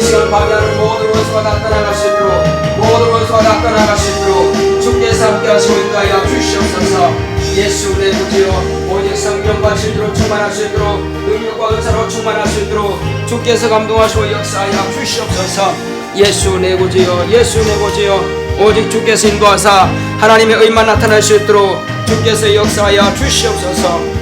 시간 방해하는 모든 원수가 다 떠나갈 수 있도록, 모든 원수가 다 떠나갈 수 있도록 주께서 함께 하시고 인도하여 주시옵소서. 예수 내 구주여, 오직 성령과 진리로 충만할 수 있도록, 능력과 은사로 충만할 수 있도록 주께서 감동하시고 역사하여 주시옵소서. 예수 내 구주여, 예수 내 구주여, 오직 주께서 인도하사 하나님의 의만 나타날 수 있도록 주께서 역사하여 주시옵소서.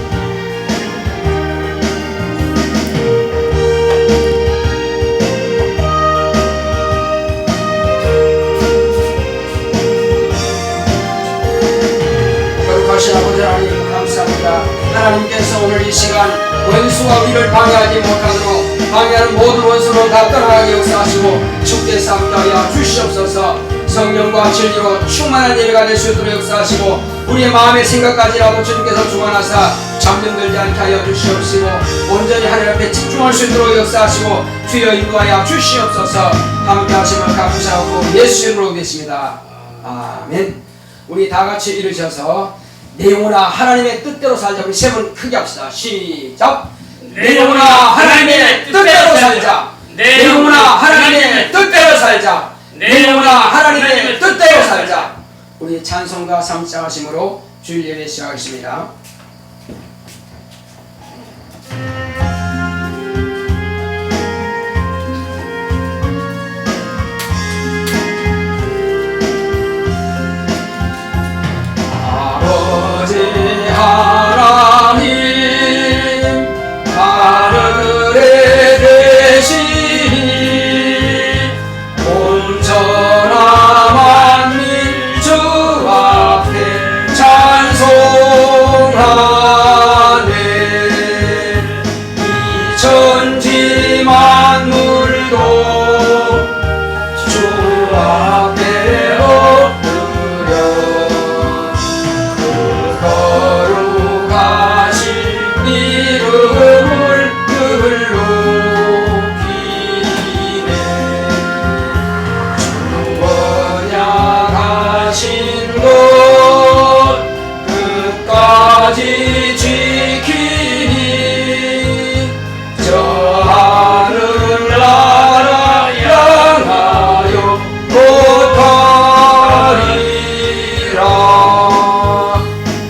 거룩하신 아버지 하나님 감사합니다. 하나님께서 오늘 이 시간 원수가 우리를 방해하지 못하도록 방해하는 모든 원수로 다 떠나가게 역사하시고 주께서 함께하여 주시옵소서. 성령과 진리로 충만한 예배가 될 수 있도록 역사하시고 우리의 마음의 생각까지라도 주님께서 주관하사 잠잠들지 않게 하여 주시옵시고 온전히 하늘 앞에 집중할 수 있도록 역사하시고 주여 인도하여 주시옵소서. 함께 하심을 감사하고 예수 이름으로 기도했습니다. 아멘. 우리 다같이 이르셔서 내 영혼아 하나님의 뜻대로 살자. 우리 세 번 크게 합시다. 시작. 내 영혼아 하나님의 뜻대로 살자. 내 영혼아 하나님의 뜻대로 살자. 내 영혼아 하나님의 뜻대로 살자. 우리 찬송가 3자 하심으로 주일 예배 시작하겠습니다. 아버지 하나님 하늘에 계시니 온전한 만민 주 앞에 찬송하네. 이 천지 만물도 주 앞에 엎드려 거룩하신 이름을 높이네. 주 언약하신 것 끝까지 지키니 저 하늘 나라 향하여 못하리라.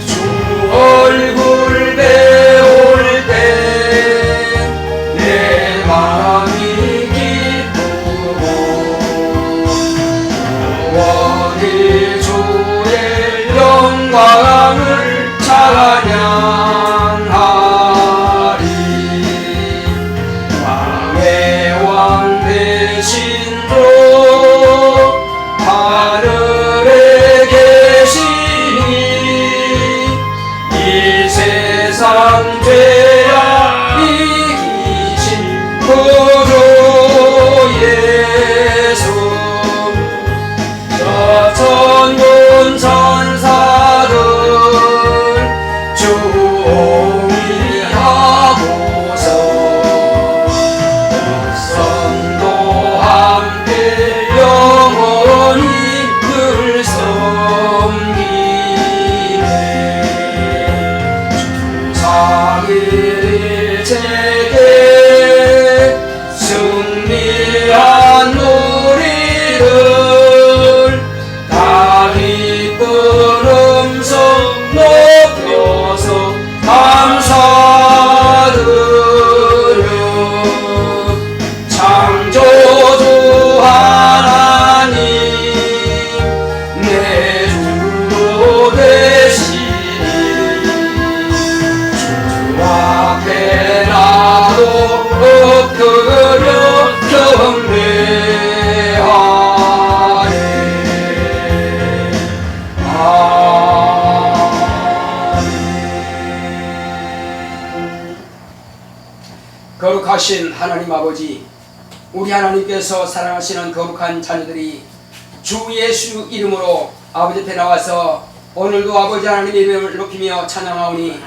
주 얼굴 배울 때 내 마음이 기쁘고 영원히 주의 영광을 찬양하리. 왕의 왕 되신 주 하늘에 계시니 이 세상 죄악 이기신 구주 예수. 저 천군 천사들 주옹이하고서 성도 함께 영원히 늘 섬기네. 주사길 제게 승리한 우리를 다 기쁜 음성 높여서 감사드려. 창조주 하나님 내 주도 되시니 주 앞에 나도 엎드려 경배하네. 거룩하신 하나님 아버지, 우리 하나님께서 사랑하시는 거룩한 자녀들이 주 예수 이름으로 아버지 앞에 나와서 오늘도 아버지 하나님의 이름을 높이며 찬양하오니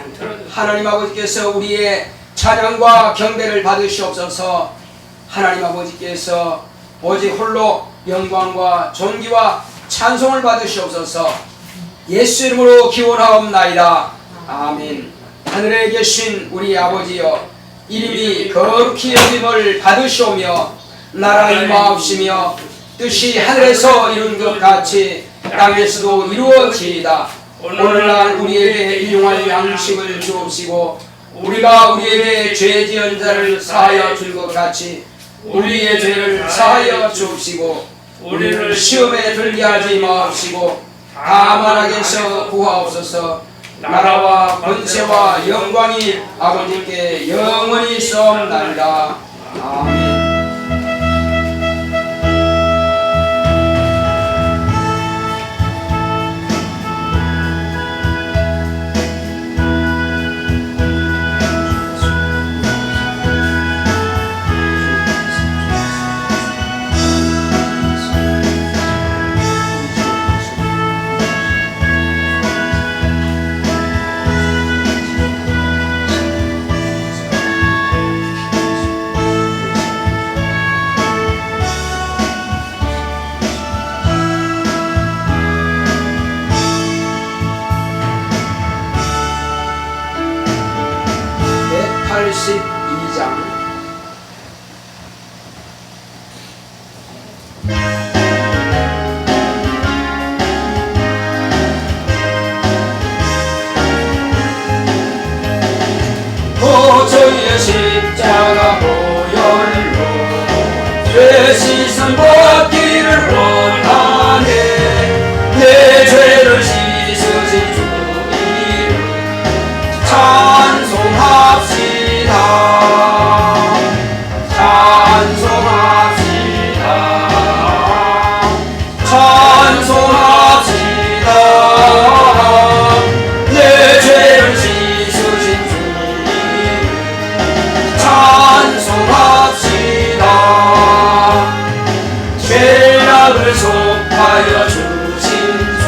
하나님 아버지께서 우리의 찬양과 경배를 받으시옵소서. 하나님 아버지께서 오직 홀로 영광과 존귀와 찬송을 받으시옵소서. 예수 이름으로 기원하옵나이다. 아멘. 하늘에 계신 우리 아버지여, 이름이 거룩히 여김을 받으시오며 나라 임하옵시며 뜻이 하늘에서 이룬 것 같이 땅에서도 이루어지이다. 오늘날 우리에게 일용할 양식을 주옵시고 우리가 우리에게 죄 지은 자를 사하여 줄 것 같이 우리의 죄를 사하여 주옵시고 우리를 시험에 들게 하지 마옵시고 다만 악에서 구하옵소서. 나라와 권세와 영광이 아버지께 영원히 있사옵나이다. 아멘. 저의 십자가 보혈로 죄 씻음 받기를 원하네. 내 죄를 씻으신 주 이름 찬송합시다. 찬송합시다. 찬송합시다. 내 죄를 씻으신 주 찬송합시다. 죄악을 속하여 주신 주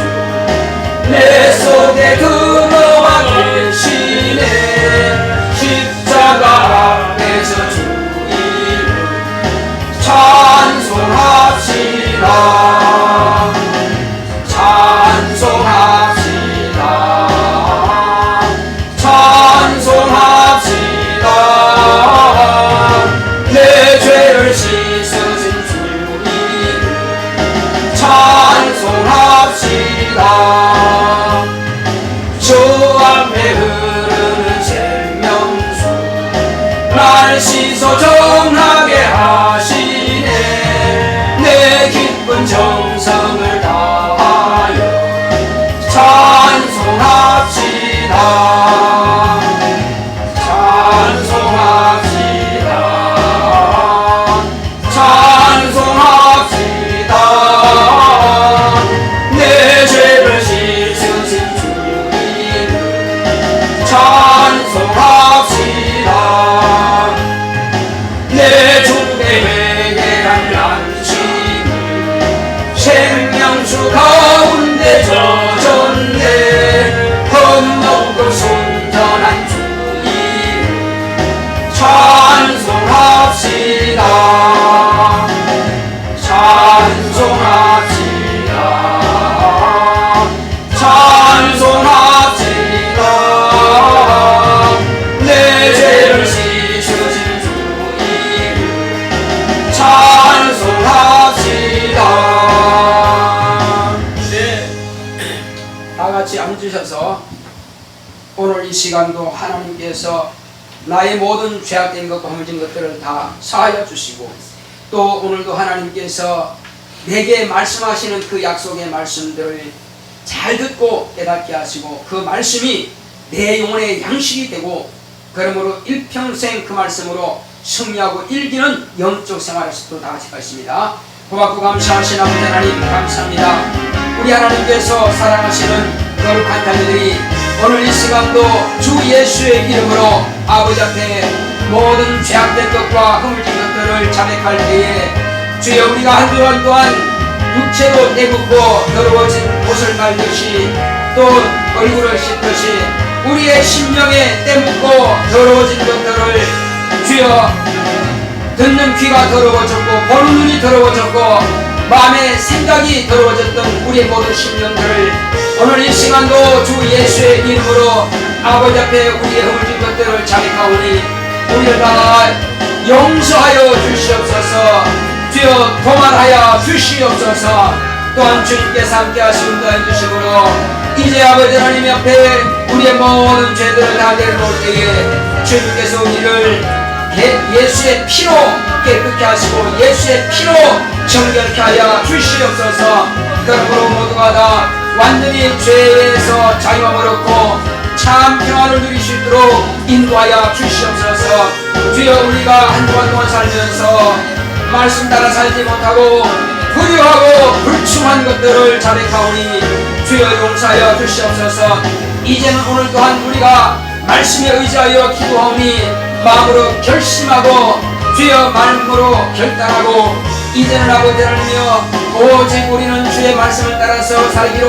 내 속에 들어와 계시네. 십자가 앞에서 주 이름 찬송합시다. 찬송합시다. 찬송합시다. 내 죄를 씻으신 주 이름 찬송합시다. 주 앞에 흐르는 생명수 날 씻어 정하게 하시네. 내 기쁜 정성을 다하여 찬송합시다. 찬송합시다. 찬송합시다. 내 죄를 씻으신 주 이름 찬송합시다. 내 주께 회개한 양심을 생명수 가운데 젖었네. 험먹고 순전한 주 이름 찬송합시다. 찬송합시다. 찬송합시다. 내 죄를 씻으신 주 이름 찬송합시다. 네, 다같이 앉으셔서 오늘 이 시간도 하나님께서 나의 모든 죄악된 것과 허물진 것들을 다 사하여 주시고 또 오늘도 하나님께서 내게 말씀하시는 그 약속의 말씀들을 잘 듣고 깨닫게 하시고 그 말씀이 내 영혼의 양식이 되고 그러므로 일평생 그 말씀으로 승리하고 일기는 영적 생활을 또 다 같이 하십니다. 고맙고 감사하신 아버지 하나님 감사합니다. 우리 하나님께서 사랑하시는 거룩한 자녀들이 오늘 이 시간도 주 예수의 이름으로 아버지 앞에 모든 죄악된 것과 허물진 것들을 자백할 때에 주여 우리가 한 주간 동안 육체로 내붓고 더러워진 옷을 갈듯이 또 얼굴을 씻듯이 우리의 심령에 때묻고 더러워진 것들을 주여 듣는 귀가 더러워졌고 보는 눈이 더러워졌고 마음의 생각이 더러워졌던 우리의 모든 심령들을 오늘 이 시간도 주 예수의 이름으로 아버지 앞에 우리의 허물진 것들을 자백하오니 우리를 다 용서하여 주시옵소서. 주여 도말하여 주시옵소서. 또한 주님께서 함께 하시는 다 해주심으로 이제 아버지 하나님 옆에 우리의 모든 죄들을 다 내려놓을 때에 주님께서 우리를 예수의 피로 깨끗게 하시고 예수의 피로 정결케 하여 주시옵소서. 그러므로 모두가 다 완전히 죄에서 자유함을 얻고 참 평안을 누릴 수 있도록 인도하여 주시옵소서. 주여 우리가 한 주간 동안 살면서 말씀 따라 살지 못하고 불효하고 불충한 것들을 자백하오니 주여 용서하여 주시옵소서. 이제는 오늘 또한 우리가 말씀에 의지하여 기도하오니 마음으로 결심하고 주여 마음으로 결단하고 이제는 아버지 하나님이여 오직 우리는 주의 말씀을 따라서 살기로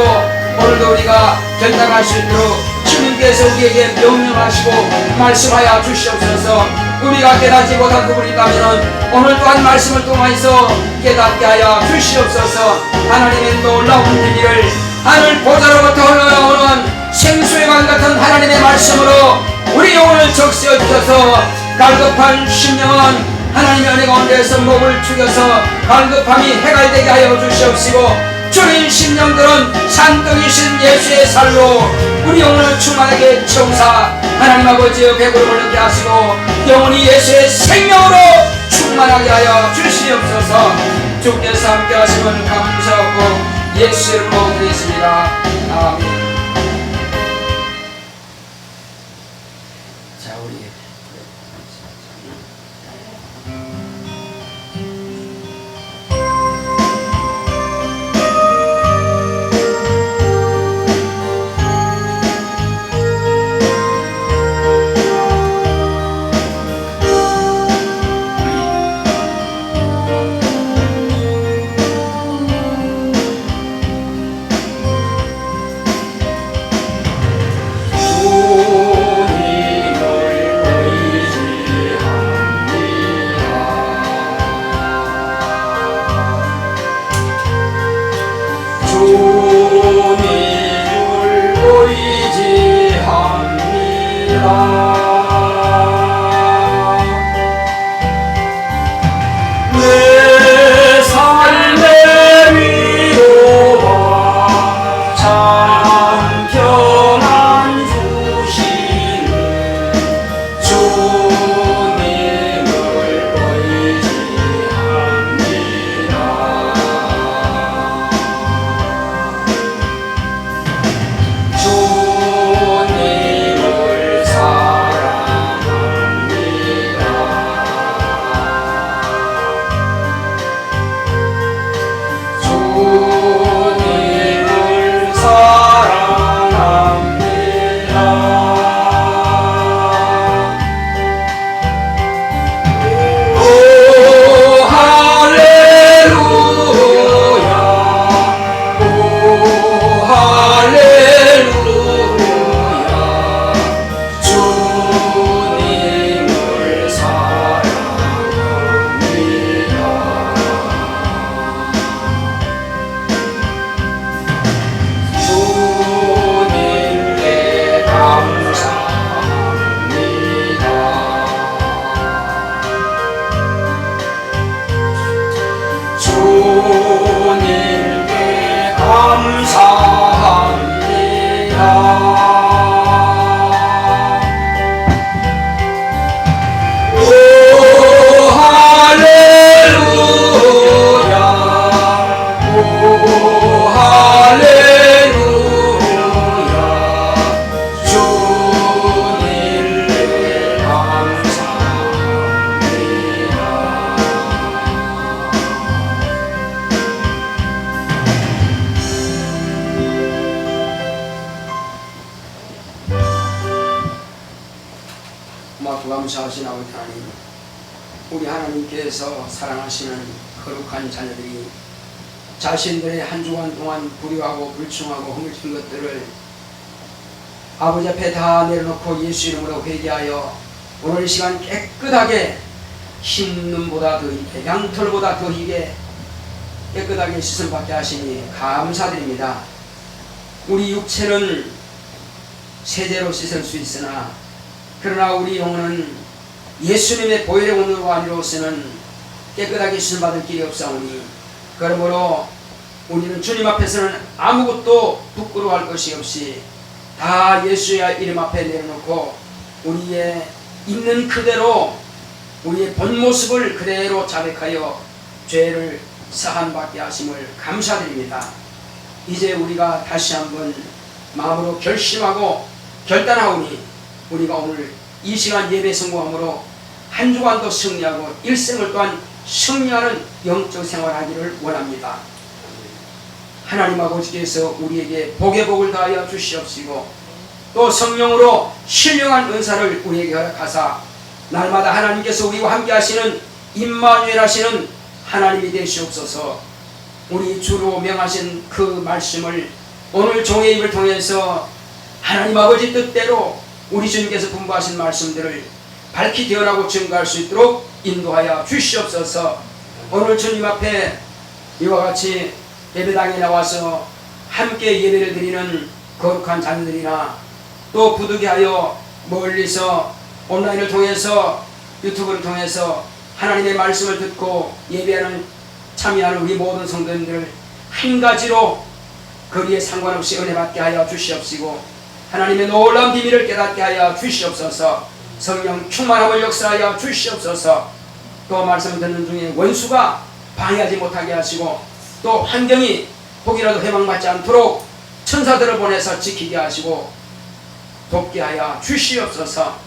오늘도 우리가 결단할 수 있도록 주님께서 우리에게 명령하시고 말씀하여 주시옵소서. 우리가 깨닫지 못한 부분이 있다면 오늘 또한 말씀을 통해서 깨닫게 하여 주시옵소서. 하나님의 놀라운 진리를 하늘 보좌로부터 흘러나오는 생수의 강 같은 하나님의 말씀으로 우리 영혼을 적시어 주셔서 갈급한 심령은 하나님의 은혜 가운데서 목을 축여서 갈급함이 해갈되게 하여 주시옵시고 주인 심령들은 산떡이신 예수의 살로 우리 영혼을 충만하게 채우사 하나님 아버지의 배부름을 느끼게 하시고 영혼이 예수의 생명으로 충만하게 하여 주시옵소서. 주께서 함께 하심을 감사하고 예수 이름으로 드리겠습니다. 아멘. 자, 우리 감사하신 아버지 하나님, 우리 하나님께서 사랑하시는 거룩한 자녀들이 자신들의 한 주간 동안 불의하고 불충하고 허물진 것들을 아버지 앞에 다 내려놓고 예수 이름으로 회개하여 오늘 이 시간 깨끗하게 흰눈보다 더히게 양털보다 더히게 깨끗하게 씻음받게 하시니 감사드립니다. 우리 육체는 세제로 씻을 수 있으나 그러나 우리 영혼은 예수님의 보혈의 온으로 안으로서는 깨끗하게 수술받을 길이 없사오니 그러므로 우리는 주님 앞에서는 아무것도 부끄러워할 것이 없이 다 예수의 이름 앞에 내려놓고 우리의 있는 그대로 우리의 본 모습을 그대로 자백하여 죄를 사함받게 하심을 감사드립니다. 이제 우리가 다시 한번 마음으로 결심하고 결단하오니 우리가 오늘 이 시간 예배 성공함으로 한 주간도 승리하고 일생을 또한 승리하는 영적 생활하기를 원합니다. 하나님 아버지께서 우리에게 복의 복을 다하여 주시옵시고 또 성령으로 신령한 은사를 우리에게 허락하사 날마다 하나님께서 우리와 함께 하시는 임마누엘 하시는 하나님이 되시옵소서. 우리 주로 명하신 그 말씀을 오늘 종의 입을 통해서 하나님 아버지 뜻대로 우리 주님께서 분부하신 말씀들을 밝히 드러나고 증거할 수 있도록 인도하여 주시옵소서. 오늘 주님 앞에 이와 같이 예배당에 나와서 함께 예배를 드리는 거룩한 자녀들이나 또 부득이하여 멀리서 온라인을 통해서 유튜브를 통해서 하나님의 말씀을 듣고 예배하는 참여하는 우리 모든 성도님들을 한 가지로 거리에 상관없이 은혜 받게 하여 주시옵시고 하나님의 놀라운 비밀을 깨닫게 하여 주시옵소서. 성령 충만함을 역사하여 주시옵소서. 또 말씀 듣는 중에 원수가 방해하지 못하게 하시고 또 환경이 혹이라도 해방받지 않도록 천사들을 보내서 지키게 하시고 돕게 하여 주시옵소서.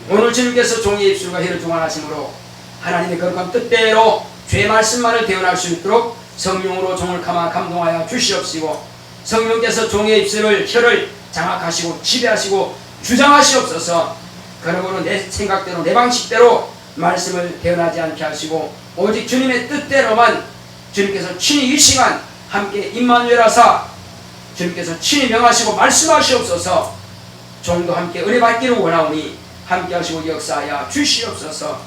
오늘 주님께서 종의 입술과 혀를 중환하심으로 하나님의 거룩한 뜻대로 죄 말씀만을 대언할 수 있도록 성령으로 종을 감동하여 주시옵시고 성령께서 종의 입술을 혀를 장악하시고 지배하시고 주장하시옵소서. 그러므로 내 생각대로 내 방식대로 말씀을 대언하지 않게 하시고 오직 주님의 뜻대로만 주님께서 친히 이 시간 함께 임마누엘 하사 주님께서 친히 명하시고 말씀하시옵소서. 종도 함께 은혜 받기를 원하오니 함께 하시고 역사하여 주시옵소서.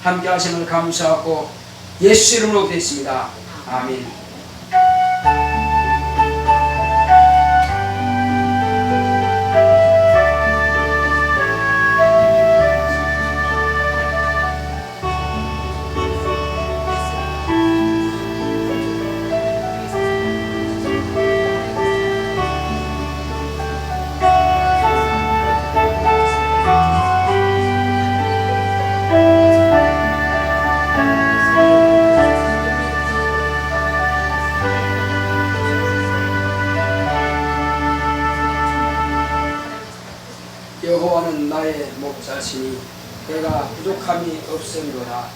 함께 하심을 감사하고 예수 이름으로 기도했습니다. 아멘. 여호와는 나의 목자시니 내가 부족함이 없음이로다.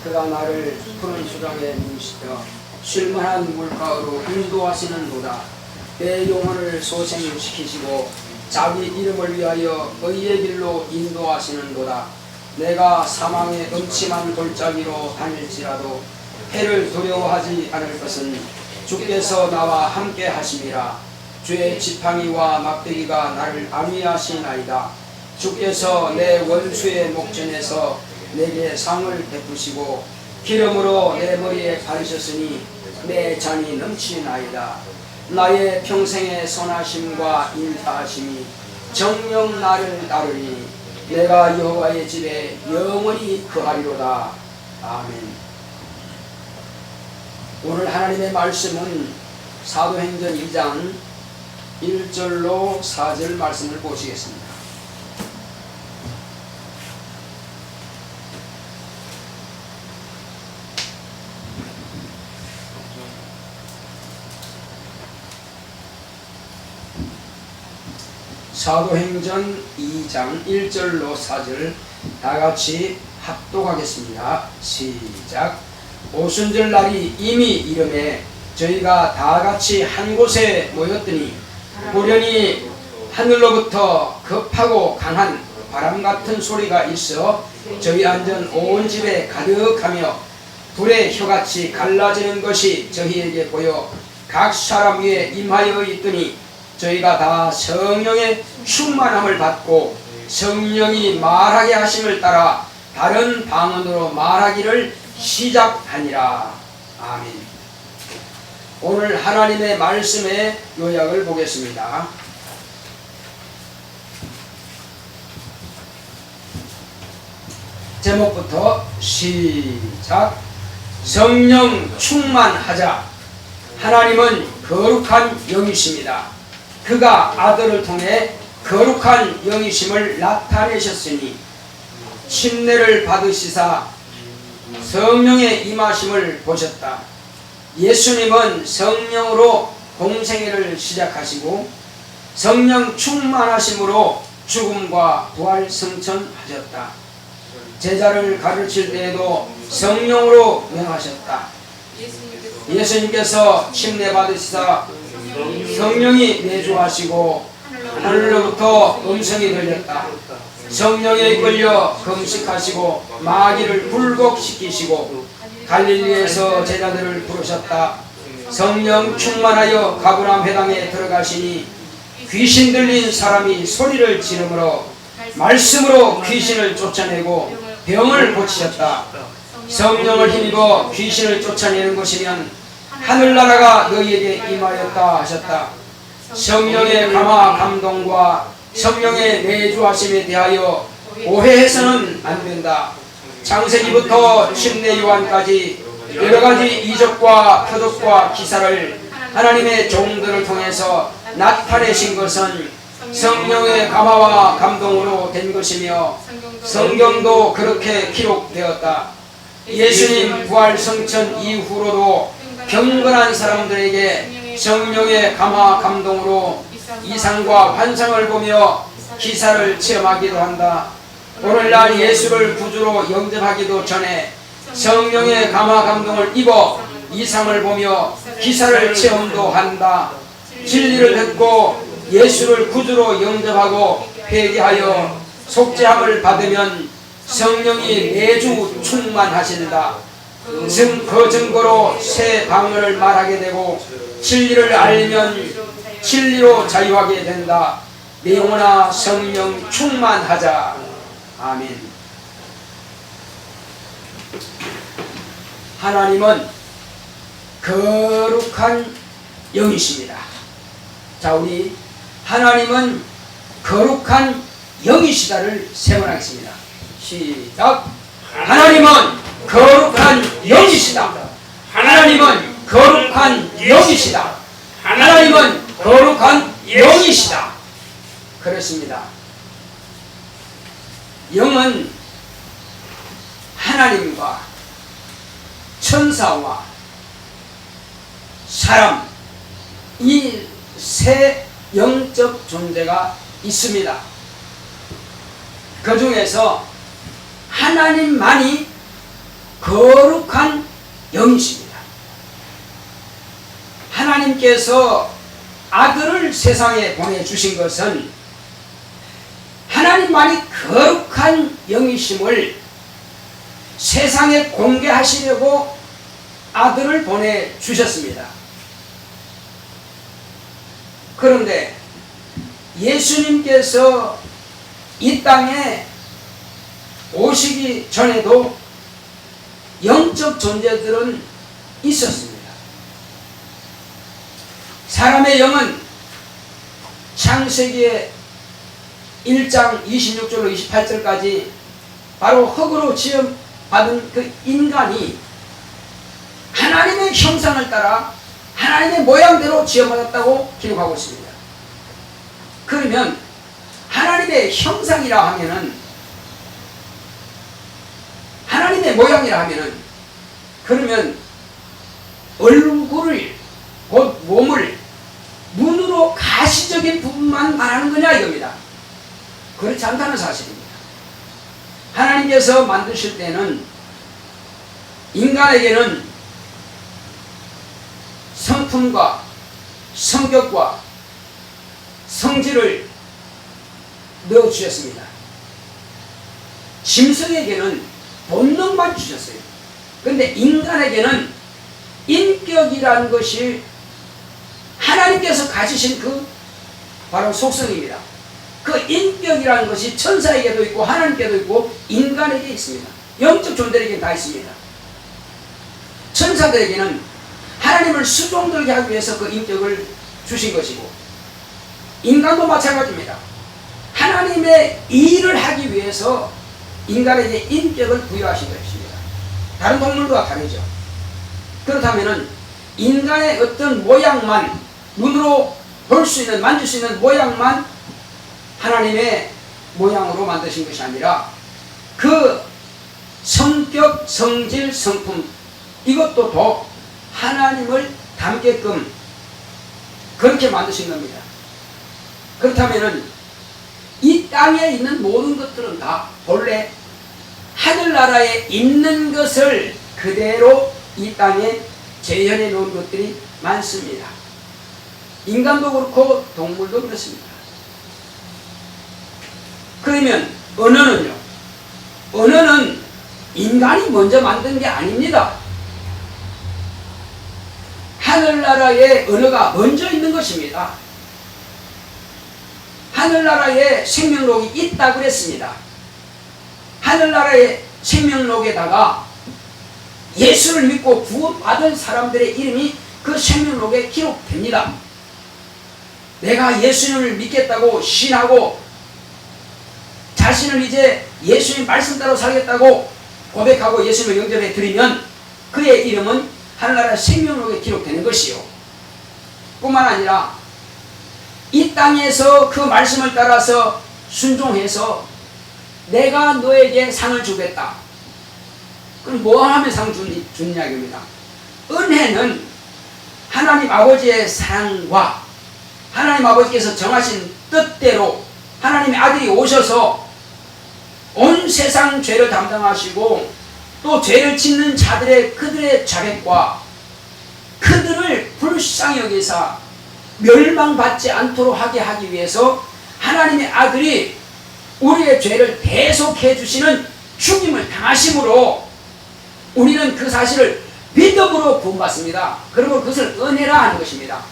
그가 나를 푸른 수강에 누시며 쉴만한 물가로 인도하시는도다. 내 영혼을 소생시키시고 자기 이름을 위하여 의의 길로 인도하시는도다. 내가 사망의 음침한 골짜기로 다닐지라도 해를 두려워하지 않을 것은 주께서 나와 함께 하심이라. 주의 지팡이와 막대기가 나를 안위하시나이다. 주께서 내 원수의 목전에서 내게 상을 베푸시고 기름으로 내 머리에 바르셨으니 내 잔이 넘치나이다. 나의 평생의 선하심과 인자하심이 정녕 나를 따르니 내가 여호와의 집에 영원히 거하리로다. 아멘. 오늘 하나님의 말씀은 사도행전 2장 1절로 4절 말씀을 보시겠습니다. 사도행전 2장 1절로 4절 다같이 합독하겠습니다. 시작. 오순절 날이 이미 이름에 저희가 다같이 한 곳에 모였더니 보려니 하늘로부터 급하고 강한 바람같은 소리가 있어 저희 앉은 온 집에 가득하며 불의 혀같이 갈라지는 것이 저희에게 보여 각 사람 위에 임하여 있더니 저희가 다 성령의 충만함을 받고 성령이 말하게 하심을 따라 다른 방언으로 말하기를 시작하니라. 아멘. 오늘 하나님의 말씀의 요약을 보겠습니다. 제목부터 시작. 성령 충만하자. 하나님은 거룩한 영이십니다. 그가 아들을 통해 거룩한 영이심을 나타내셨으니 침례를 받으시사 성령의 임하심을 보셨다. 예수님은 성령으로 공생애를 시작하시고 성령 충만하심으로 죽음과 부활 승천하셨다. 제자를 가르칠 때에도 성령으로 명하셨다. 예수님께서 침례 받으시사 성령이 내주하시고 하늘로부터 음성이 들렸다. 성령에 이끌려 금식하시고 마귀를 굴복시키시고 갈릴리에서 제자들을 부르셨다. 성령 충만하여 가브라움 회당에 들어가시니 귀신 들린 사람이 소리를 지르므로 말씀으로 귀신을 쫓아내고 병을 고치셨다. 성령을 힘입어 귀신을 쫓아내는 것이면 하늘나라가 너희에게 임하였다 하셨다. 성령의 감화 감동과 성령의 내주하심에 대하여 오해해서는 안 된다. 창세기부터 침례 요한까지 여러가지 이적과 표적과 기사를 하나님의 종들을 통해서 나타내신 것은 성령의 감화와 감동으로 된 것이며 성경도 그렇게 기록되었다. 예수님 부활 성천 이후로도 경건한 사람들에게 성령의 감화 감동으로 이상과 환상을 보며 기사를 체험하기도 한다. 오늘날 예수를 구주로 영접하기도 전에 성령의 감화 감동을 입어 이상을 보며 기사를 체험도 한다. 진리를 듣고 예수를 구주로 영접하고 회개하여 속죄함을 받으면 성령이 내주 충만하신다. 그 증거로 새 방언을 말하게 되고 진리를 알면 진리로 자유하게 된다. 내 영혼아 성령 충만하자. 아멘. 하나님은 거룩한 영이십니다. 자, 우리 하나님은 거룩한 영이시다를 세번하겠습니다. 시작. 하나님은 거룩한 영이시다. 하나님은 거룩한 영이시다. 하나님은 거룩한 영이시다. 그렇습니다. 영은 하나님과 천사와 사람, 이 세 영적 존재가 있습니다. 그 중에서 하나님만이 거룩한 영이십니다. 하나님께서 아들을 세상에 보내주신 것은 하나님만이 거룩한 영이심을 세상에 공개하시려고 아들을 보내주셨습니다. 그런데 예수님께서 이 땅에 오시기 전에도 영적 존재들은 있었습니다. 사람의 영은 창세기의 1장 26절로 28절까지 바로 흙으로 지음받은 그 인간이 하나님의 형상을 따라 하나님의 모양대로 지음받았다고 기록하고 있습니다. 그러면 하나님의 형상이라 하면은, 하나님의 모양이라 하면은, 그러면 얼굴을, 곧 몸을 눈으로 가시적인 부분만 말하는 거냐 이겁니다. 그렇지 않다는 사실입니다. 하나님께서 만드실 때는 인간에게는 성품과 성격과 성질을 넣어주셨습니다. 짐승에게는 본능만 주셨어요. 그런데 인간에게는 인격이라는 것이 하나님께서 가지신 그 바로 속성입니다. 그 인격이라는 것이 천사에게도 있고 하나님께도 있고 인간에게 있습니다. 영적 존재에게 다 있습니다. 천사들에게는 하나님을 수종들게 하기 위해서 그 인격을 주신 것이고, 인간도 마찬가지입니다. 하나님의 일을 하기 위해서 인간에게 인격을 부여하신 것입니다. 다른 동물과 다르죠. 그렇다면은 인간의 어떤 모양만, 눈으로 볼 수 있는, 만질 수 있는 모양만 하나님의 모양으로 만드신 것이 아니라 그 성격, 성질, 성품, 이것도 더 하나님을 닮게끔 그렇게 만드신 겁니다. 그렇다면은 이 땅에 있는 모든 것들은 다 본래 하늘나라에 있는 것을 그대로 이 땅에 재현해 놓은 것들이 많습니다. 인간도 그렇고 동물도 그렇습니다. 그러면 언어는요? 언어는 인간이 먼저 만든 게 아닙니다. 하늘나라의 언어가 먼저 있는 것입니다. 하늘나라에 생명록이 있다고 그랬습니다. 하늘나라의 생명록에다가 예수를 믿고 구원받은 사람들의 이름이 그 생명록에 기록됩니다. 내가 예수님을 믿겠다고 신하고 자신을 이제 예수님 말씀 따라 살겠다고 고백하고 예수님을 영접해 드리면 그의 이름은 하늘나라 생명록에 기록되는 것이요. 뿐만 아니라 이 땅에서 그 말씀을 따라서 순종해서 내가 너에게 상을 주겠다. 그럼 뭐 하면 상 주느냐 이겁니다. 은혜는 하나님 아버지의 사랑과 하나님 아버지께서 정하신 뜻대로 하나님의 아들이 오셔서 온 세상 죄를 담당하시고 또 죄를 짓는 자들의 그들의 자백과 그들을 불쌍히 여기사 멸망받지 않도록 하게 하기 위해서 하나님의 아들이 우리의 죄를 대속해 주시는 죽임을 당하심으로 우리는 그 사실을 믿음으로 구원받습니다. 그리고 그것을 은혜라 하는 것입니다.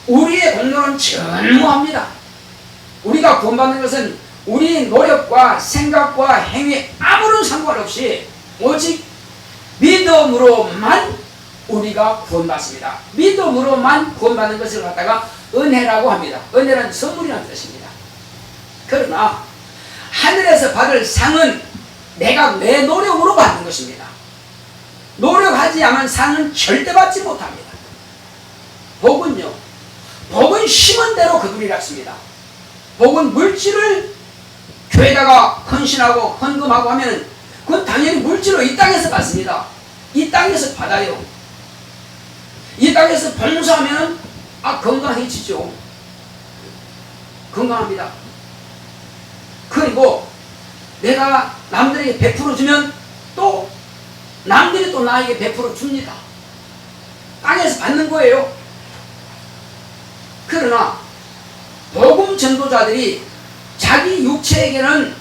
우리의 공로는 전무합니다. 우리가 구원받는 것은 우리의 노력과 생각과 행위에 아무런 상관없이 오직 믿음으로만 우리가 구원받습니다. 믿음으로만 구원받는 것을 갖다가 은혜라고 합니다. 은혜란 선물이라는 뜻입니다. 그러나 하늘에서 받을 상은 내가 내 노력으로 받는 것입니다. 노력하지 않은 상은 절대 받지 못합니다. 복은요, 복은 심은 대로 거두리라 습니다. 복은 물질을 교회다가 헌신하고 헌금하고 하면 그건 당연히 물질로 이 땅에서 받습니다. 이 땅에서 받아요. 이 땅에서 봉사하면 건강해지죠. 건강합니다. 그리고 내가 남들에게 베풀어 주면 또 남들이 또 나에게 베풀어 줍니다. 땅에서 받는 거예요. 그러나 복음 전도자들이 자기 육체에게는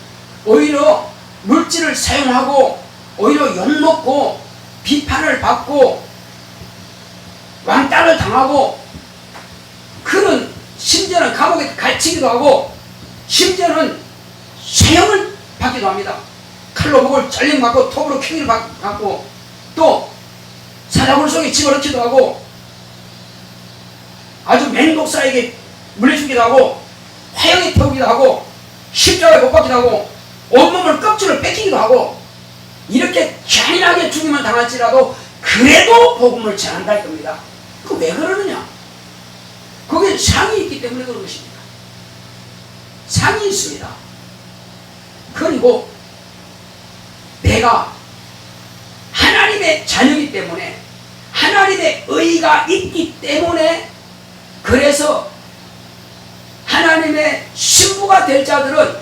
오히려 물질을 사용하고 오히려 욕먹고 비판을 받고 왕따를 당하고 그런 심지어는 감옥에 갇히기도 하고 심지어는 사형을 받기도 합니다. 칼로 목을 잘림 받고 톱으로 퀴기를 받고 또 사자굴 속에 집어넣기도 하고 아주 맹독사에게 물려주기도 하고 화형에 태우기도 하고 십자가에 못 박기도 하고 온몸을 껍질을 뺏기기도 하고 이렇게 잔인하게 죽임을 당할지라도 그래도 복음을 전한다 할 겁니다. 그 왜 그러느냐? 거기에 상이 있기 때문에 그런 것입니다. 상이 있습니다. 그리고 내가 하나님의 자녀이기 때문에 하나님의 의가 있기 때문에 그래서 하나님의 신부가 될 자들은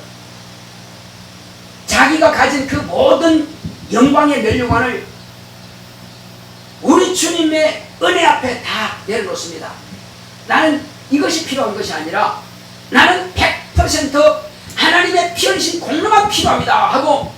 자기가 가진 그 모든 영광의 면류관을 우리 주님의 은혜 앞에 다 내려놓습니다. 나는 이것이 필요한 것이 아니라 나는 100% 하나님의 피 흘리신 공로가 필요합니다 하고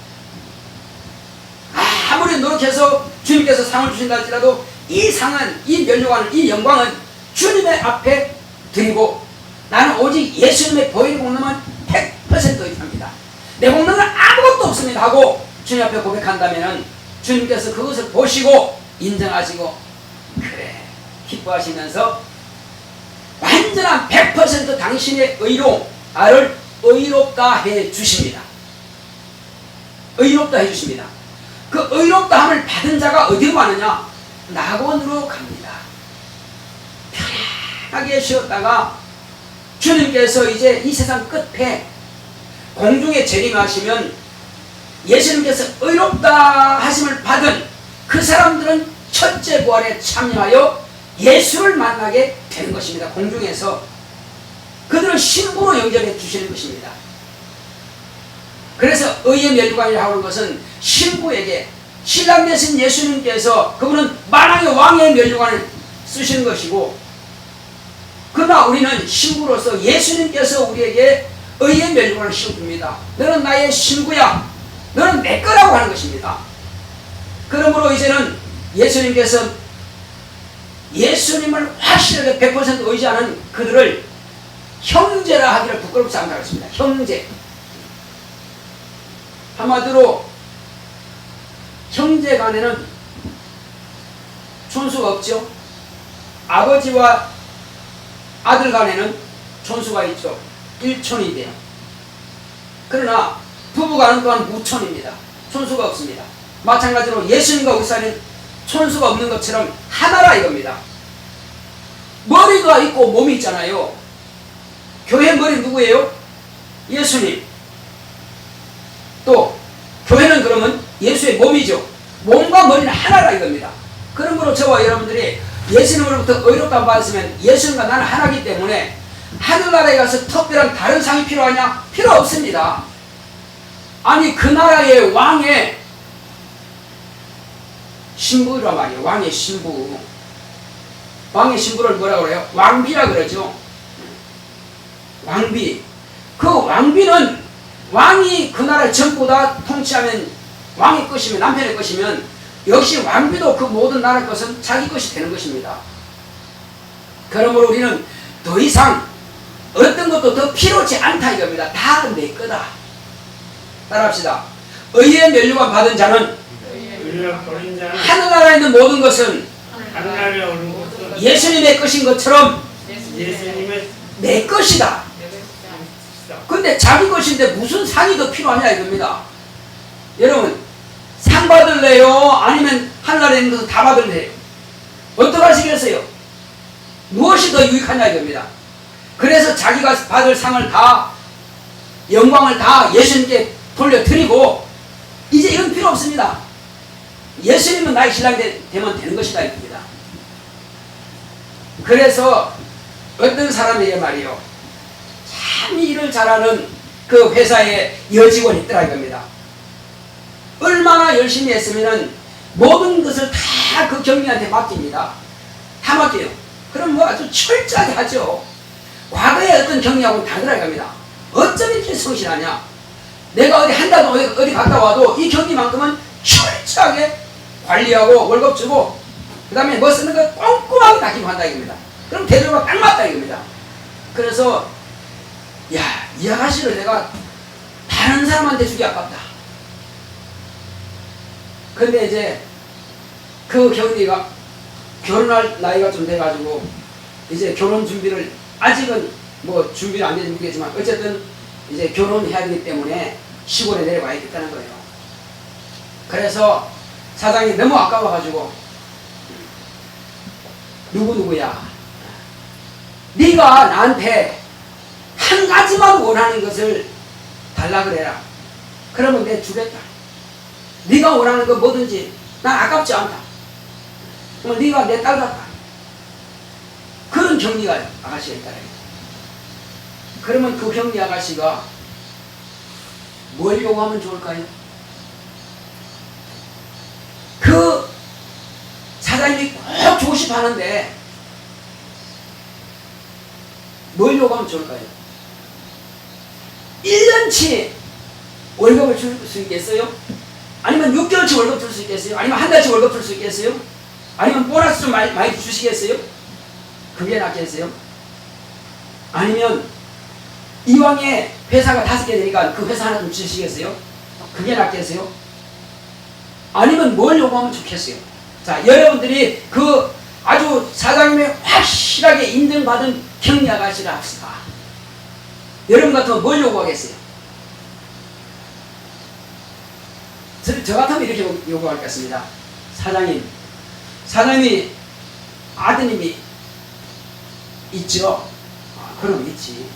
아무리 노력해서 주님께서 상을 주신다 할지라도 이 상은, 이 면류관은, 이 영광은 주님의 앞에 드리고 나는 오직 예수님의 보혈 공로만 100% 의지합니다. 내 공로는 아무것도 없습니다 하고 주님 앞에 고백한다면 주님께서 그것을 보시고 인정하시고 그래 기뻐하시면서 완전한 100% 당신의 의로 나를 의롭다 해 주십니다. 의롭다 해 주십니다. 그 의롭다함을 받은 자가 어디로 가느냐? 낙원으로 갑니다. 편하게 쉬었다가 주님께서 이제 이 세상 끝에 공중에 재림하시면 예수님께서 의롭다 하심을 받은 그 사람들은 첫째 부활에 참여하여 예수를 만나게 되는 것입니다. 공중에서 그들은 신부로 영접해 주시는 것입니다. 그래서 의의 멸관이라고 하는 것은 신부에게 신랑 되신 예수님께서 그분은 만왕의 왕의 멸관을 쓰시는 것이고, 그러나 우리는 신부로서 예수님께서 우리에게 의의 멸관을 씌워줍니다. 너는 나의 신부야, 너는 내 거라고 하는 것입니다. 그러므로 이제는 예수님께서 예수님을 확실하게 100% 의지하는 그들을 형제라 하기를 부끄럽지 않다고 했습니다. 형제. 한마디로 형제 간에는 촌수가 없죠. 아버지와 아들 간에는 촌수가 있죠. 일촌이 돼요. 그러나 부부 간은 또한 무촌입니다. 촌수가 없습니다. 마찬가지로 예수님과 우리 사이는 촌수가 없는 것처럼 하나라 이겁니다. 머리가 있고 몸이 있잖아요. 교회 머리 누구예요? 예수님. 또 교회는 그러면 예수의 몸이죠. 몸과 머리는 하나라 이겁니다. 그러므로 저와 여러분들이 예수님으로부터 의롭다함 받았으면 예수님과 나는 하나이기 때문에 하늘나라에 가서 특별한 다른 상이 필요하냐? 필요 없습니다. 아니 그 나라의 왕의 신부란 말이에요. 왕의 신부. 왕의 신부를 뭐라고 그래요? 왕비라 그러죠. 왕비. 그 왕비는 왕이 그 나라를 전부 다 통치하면 왕의 것이면 남편의 것이면 역시 왕비도 그 모든 나라 것은 자기 것이 되는 것입니다. 그러므로 우리는 더 이상 어떤 것도 더 필요치 않다 이겁니다. 다 내 거다. 따라합시다. 의의 면류관 받은 자는 하늘나라에 있는 모든 것은 예수님의 것인 것처럼 내 것이다. 근데 자기 것인데 무슨 상이 더 필요하냐 이겁니다. 여러분 상 받을래요? 아니면 하늘나라에 있는 것을 다 받을래요? 어떻게 하시겠어요? 무엇이 더 유익하냐 이겁니다. 그래서 자기가 받을 상을 다 영광을 다 예수님께 돌려드리고 이제 이건 필요 없습니다. 예수님은 나의 신랑이 되면 되는 것이다 이겁니다. 그래서 어떤 사람에게 말이요 참 일을 잘하는 그 회사에 여직원이 있더라 이겁니다. 얼마나 열심히 했으면은 모든 것을 다 그 경리한테 맡깁니다. 다 맡겨요. 그럼 뭐 아주 철저하게 하죠. 과거에 어떤 경리하고는 다르다 이겁니다. 어쩜 이렇게 성실하냐? 내가 어디 한 달도 어디 갔다 와도 이 경리만큼은 철저하게 관리하고 월급 주고 그 다음에 뭐 쓰는 거 꼼꼼하게 다 한다 이겁니다. 그럼 대조가 딱 맞다 이겁니다. 그래서 야, 이 아가씨를 내가 다른 사람한테 주기 아깝다. 근데 이제 그 경리가 결혼할 나이가 좀 돼가지고 이제 결혼 준비를 아직은 뭐 준비를 안 되는지 모르겠지만 어쨌든 이제 결혼해야 되기 때문에 시골에 내려와야겠다는 거예요. 그래서 사장이 너무 아까워가지고 누구야 네가 나한테 한 가지만 원하는 것을 달라 그래라. 그러면 내가 주겠다. 네가 원하는 거 뭐든지 난 아깝지 않다. 그럼 네가 내 딸 같다. 그런 경리 아가씨가 있다. 그러면 그 경리 아가씨가 뭘 요구하면 좋을까요? 그 사장님이 꼭 주고 싶어 하는데 뭘 요구하면 좋을까요? 1년치 월급을 줄 수 있겠어요? 아니면 6개월치 월급 줄 수 있겠어요? 아니면 한 달치 월급 줄 수 있겠어요? 아니면 보너스 좀 많이 주시겠어요? 그게 낫겠어요? 아니면 이왕에 회사가 5개 되니까 그 회사 하나 좀 주시겠어요? 그게 낫겠어요? 아니면 뭘 요구하면 좋겠어요? 자, 여러분들이 그 아주 사장님의 확실하게 인정받은 경리 아가씨라 합시다. 여러분 같으면 뭘 요구하겠어요? 저 같으면 이렇게 요구할 것 같습니다. 사장님, 사장님이 아드님이 있죠? 그럼 있지.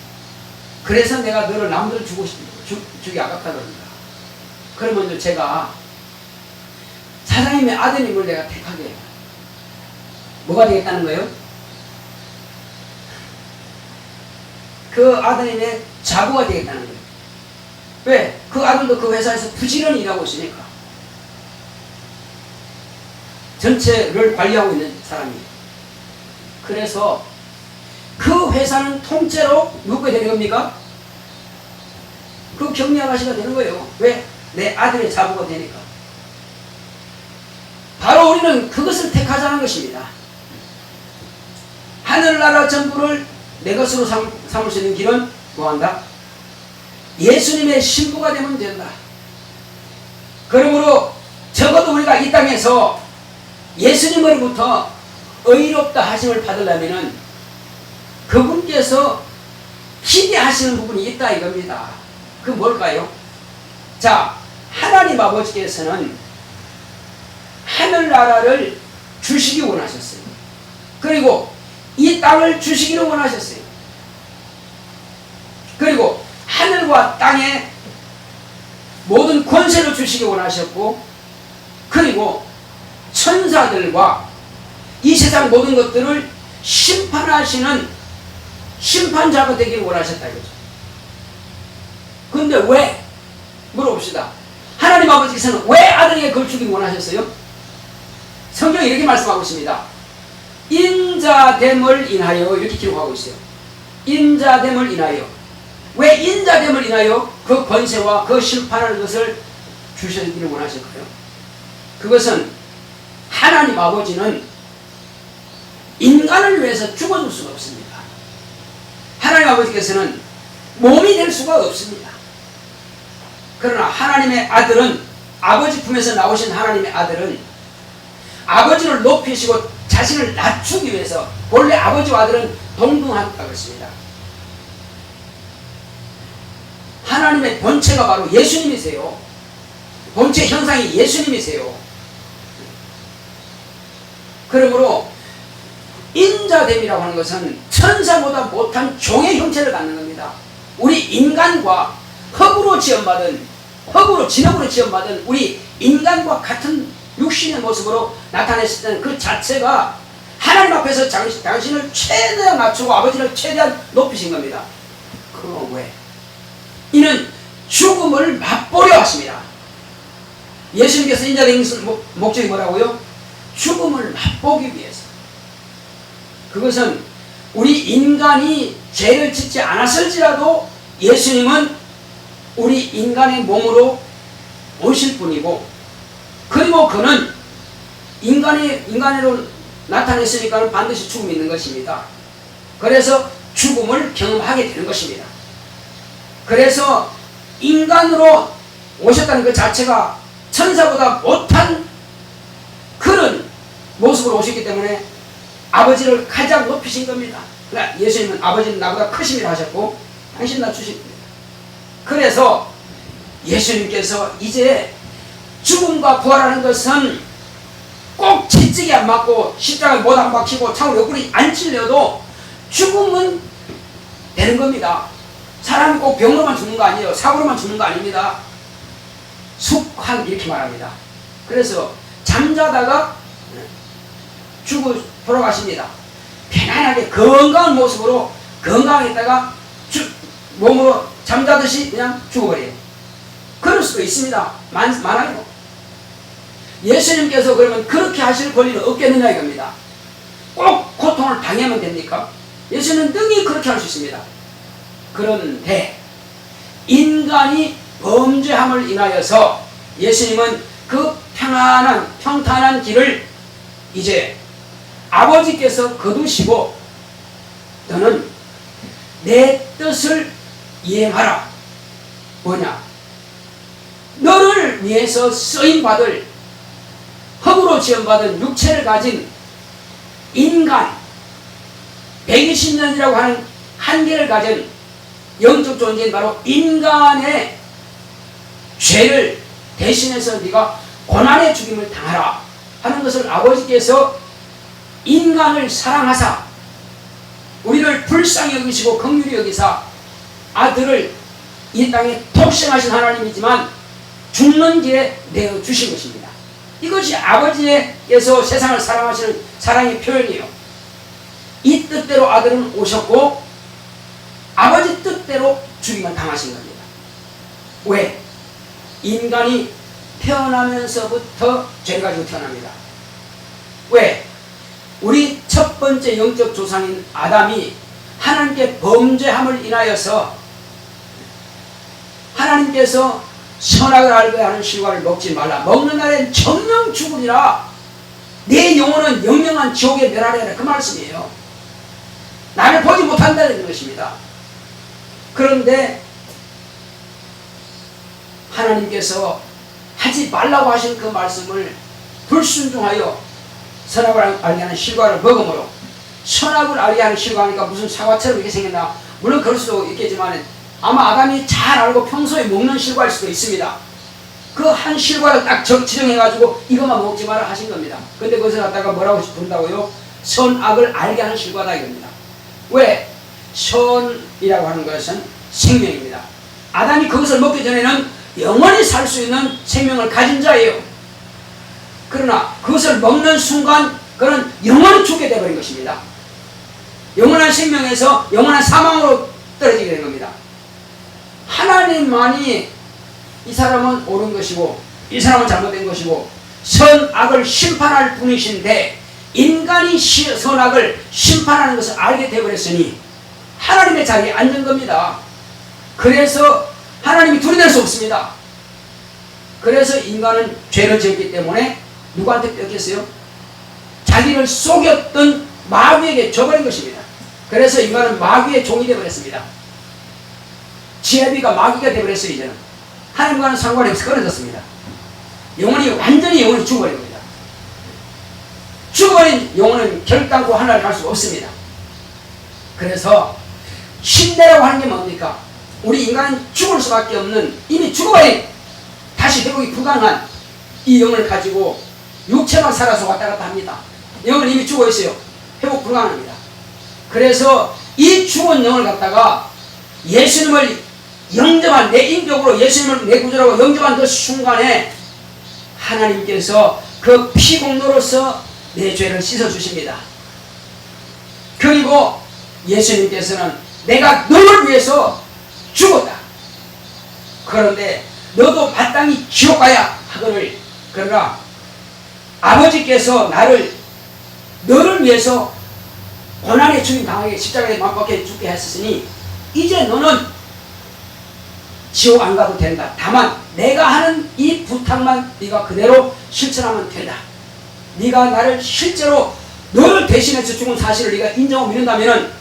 그래서 내가 너를 남들 주기 아깝다 그럽니다. 그러면 제가 사장님의 아드님을 내가 택하게 해요. 뭐가 되겠다는 거예요? 그 아드님의 자부가 되겠다는 거예요. 왜? 그 아들도 그 회사에서 부지런히 일하고 있으니까. 전체를 관리하고 있는 사람이에요. 그래서 그 회사는 통째로 누구가 되는 겁니까? 그 경리 아가씨가 되는 거예요. 왜? 내 아들의 자부가 되니까. 바로 우리는 그것을 택하자는 것입니다. 하늘나라 전부를 내 것으로 삼을 수 있는 길은 뭐한다? 예수님의 신부가 되면 된다. 그러므로 적어도 우리가 이 땅에서 예수님으로부터 의롭다 하심을 받으려면 그분께서 기대하시는 부분이 있다 이겁니다. 그 뭘까요? 자, 하나님 아버지께서는 하늘나라를 주시기 원하셨어요. 그리고 이 땅을 주시기를 원하셨어요. 그리고 하늘과 땅의 모든 권세를 주시기 원하셨고, 그리고 천사들과 이 세상 모든 것들을 심판하시는 심판자가 되기를 원하셨다 이거죠. 그런데 왜? 물어봅시다. 하나님 아버지께서는 왜 아들에게 그걸 주기를 원하셨어요? 성경이 이렇게 말씀하고 있습니다. 인자됨을 인하여 이렇게 기록하고 있어요. 인자됨을 인하여. 왜 인자됨을 인하여 그 권세와 그 심판하는 것을 주시기를 원하실까요? 그것은 하나님 아버지는 인간을 위해서 죽어줄 수가 없습니다. 하나님 아버지께서는 몸이 될 수가 없습니다. 그러나 하나님의 아들은, 아버지 품에서 나오신 하나님의 아들은 아버지를 높이시고 자신을 낮추기 위해서, 원래 아버지와 아들은 동등하다고 했습니다. 하나님의 본체가 바로 예수님이세요. 본체 형상이 예수님이세요. 그러므로 인자됨이라고 하는 것은 천사보다 못한 종의 형체를 갖는 겁니다. 우리 인간과 흙으로 진흙으로 지음받은 우리 인간과 같은 육신의 모습으로 나타냈을 때는 그 자체가 하나님 앞에서 당신을 최대한 낮추고 아버지를 최대한 높이신 겁니다. 그럼 왜? 이는 죽음을 맛보려 하십니다. 예수님께서 인자된 목적이 뭐라고요? 죽음을 맛보기 위해서. 그것은 우리 인간이 죄를 짓지 않았을지라도 예수님은 우리 인간의 몸으로 오실 분이고, 그리고 그는 인간으로 나타냈으니까 반드시 죽음이 있는 것입니다. 그래서 죽음을 경험하게 되는 것입니다. 그래서 인간으로 오셨다는 그 자체가 천사보다 못한 그런 모습으로 오셨기 때문에 아버지를 가장 높이신 겁니다. 그러니까 예수님은 아버지는 나보다 크심이라 하셨고 당신 낮추신 겁니다. 그래서 예수님께서 이제 죽음과 부활하는 것은 꼭 채찍이 안 맞고 십자가에 못 안 박히고 창으로 옆구리 안 찔려도 죽음은 되는 겁니다. 사람이 꼭 병으로만 죽는 거 아니에요. 사고로만 죽는 거 아닙니다. 숙한 이렇게 말합니다. 그래서 잠자다가 돌아가십니다. 편안하게 건강한 모습으로 건강했다가 몸으로 잠자듯이 그냥 죽어버려요. 그럴 수도 있습니다. 많아요. 예수님께서 그러면 그렇게 하실 권리는 없겠느냐 이겁니다. 꼭 고통을 당하면 됩니까? 예수님은 능히 그렇게 할 수 있습니다. 그런데 인간이 범죄함을 인하여서 예수님은 그 평탄한 길을 이제 아버지께서 거두시고 너는 내 뜻을 이행하라. 뭐냐? 너를 위해서 쓰임받을 흙으로 지음받은 육체를 가진 인간 120년이라고 하는 한계를 가진 영적 존재인 바로 인간의 죄를 대신해서 네가 고난의 죽임을 당하라. 하는 것을 아버지께서 인간을 사랑하사 우리를 불쌍히 여기시고 긍휼히 여기사 아들을 이 땅에 독생하신 하나님이지만 죽는 길에 내어주신 것입니다. 이것이 아버지께서 세상을 사랑하시는 사랑의 표현이에요. 이 뜻대로 아들은 오셨고 아버지 뜻대로 죽임을 당하신 겁니다. 왜? 인간이 태어나면서부터 죄를 가지고 태어납니다. 왜? 우리 첫 번째 영적 조상인 아담이 하나님께 범죄함을 인하여서 하나님께서 선악을 알게 하는 실과를 먹지 말라. 먹는 날엔 정령 죽으리라. 내 영혼은 영영한 지옥에 멸하리라. 그 말씀이에요. 나를 보지 못한다는 것입니다. 그런데 하나님께서 하지 말라고 하신 그 말씀을 불순종하여 선악을 알게 하는 실과를 먹음으로, 선악을 알게 하는 실과니까 무슨 사과처럼 이렇게 생겼나? 물론 그럴 수도 있겠지만 아마 아담이 잘 알고 평소에 먹는 실과일 수도 있습니다. 그 한 실과를 딱 지정해가지고 이것만 먹지 마라 하신 겁니다. 근데 그것을 갖다가 뭐라고 부른다고요? 선악을 알게 하는 실과다 이겁니다. 왜? 선이라고 하는 것은 생명입니다. 아담이 그것을 먹기 전에는 영원히 살 수 있는 생명을 가진 자예요. 그러나 그것을 먹는 순간 그는 영원히 죽게 되어버린 것입니다. 영원한 생명에서 영원한 사망으로 떨어지게 된 겁니다. 하나님만이 이 사람은 옳은 것이고 이 사람은 잘못된 것이고 선악을 심판할 분이신데 인간이 선악을 심판하는 것을 알게 되어버렸으니 하나님의 자리에 앉은 겁니다. 그래서 하나님이 둘이 될 수 없습니다. 그래서 인간은 죄를 지었기 때문에 누구한테 뺏겼어요? 자기를 속였던 마귀에게 줘버린 것입니다. 그래서 인간은 마귀의 종이 되어버렸습니다. 지혜비가 마귀가 되어버렸어요. 이제는 하나님과는 상관이 없이 끊어졌습니다. 완전히 영혼이 죽어버린 겁니다. 죽어버린 영혼은 결단코 하나를 할 수 없습니다. 그래서 신내라고 하는 게 뭡니까? 우리 인간은 죽을 수밖에 없는, 이미 죽어버린, 다시 회복이 불가능한 이 영을 가지고 육체만 살아서 왔다 갔다 합니다. 영은 이미 죽어 있어요. 회복 불가능합니다. 그래서 이 죽은 영을 갖다가 예수님을 영접한, 내 인격으로 예수님을 내 구주라고 영접한 그 순간에 하나님께서 그 피공로로서 내 죄를 씻어주십니다. 그리고 예수님께서는 내가 너를 위해서 죽었다. 그런데 너도 마땅히 지옥 가야 하거늘, 그러나 아버지께서 너를 위해서 고난의 죽임 당하게 십자가에 못 박혀 죽게 했으니 이제 너는 지옥 안 가도 된다. 다만 내가 하는 이 부탁만 네가 그대로 실천하면 된다. 네가 나를 실제로 너를 대신해서 죽은 사실을 네가 인정하고 믿는다면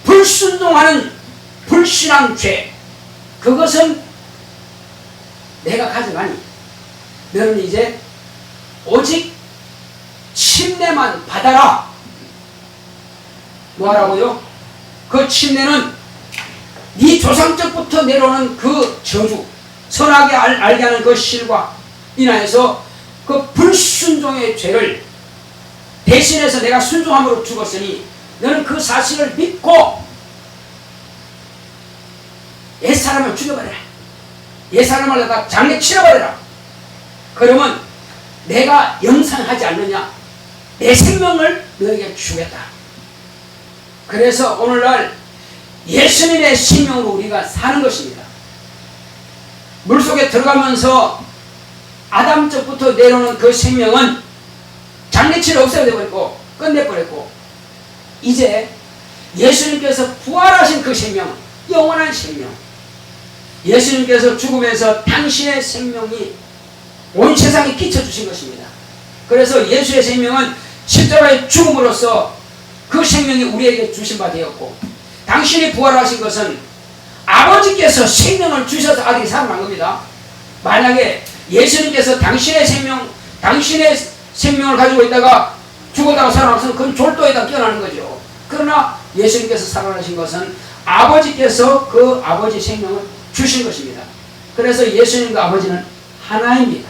불순종하는 불신한 죄, 그것은 내가 가져가니 너는 이제 오직 침례만 받아라. 뭐하라고요? 그 침례는 네 조상적부터 내려오는 그 저주, 선하게 알게 하는 그 실과 인하여서 그 불순종의 죄를 대신해서 내가 순종함으로 죽었으니 너는 그 사실을 믿고 옛사람을 죽여버려라. 옛사람을 갖다 장례 치러버려라. 그러면 내가 영생하지 않느냐? 내 생명을 너에게 주겠다. 그래서 오늘날 예수님의 생명으로 우리가 사는 것입니다. 물속에 들어가면서 아담적부터 내려오는 그 생명은 장례치를 없애버렸고 끝내버렸고, 이제 예수님께서 부활하신 그 생명, 영원한 생명, 예수님께서 죽으면서 당신의 생명이 온 세상에 끼쳐주신 것입니다. 그래서 예수의 생명은 십자가의 죽음으로써 그 생명이 우리에게 주신 바 되었고, 당신이 부활하신 것은 아버지께서 생명을 주셔서 아들이 살아난 겁니다. 만약에 예수님께서 당신의 생명을 가지고 있다가 죽었다가 살아나서 그건 졸도에다 끼어나는 거죠. 그러나 예수님께서 살아나신 것은 아버지께서 그 아버지 생명을 주신 것입니다. 그래서 예수님과 아버지는 하나입니다.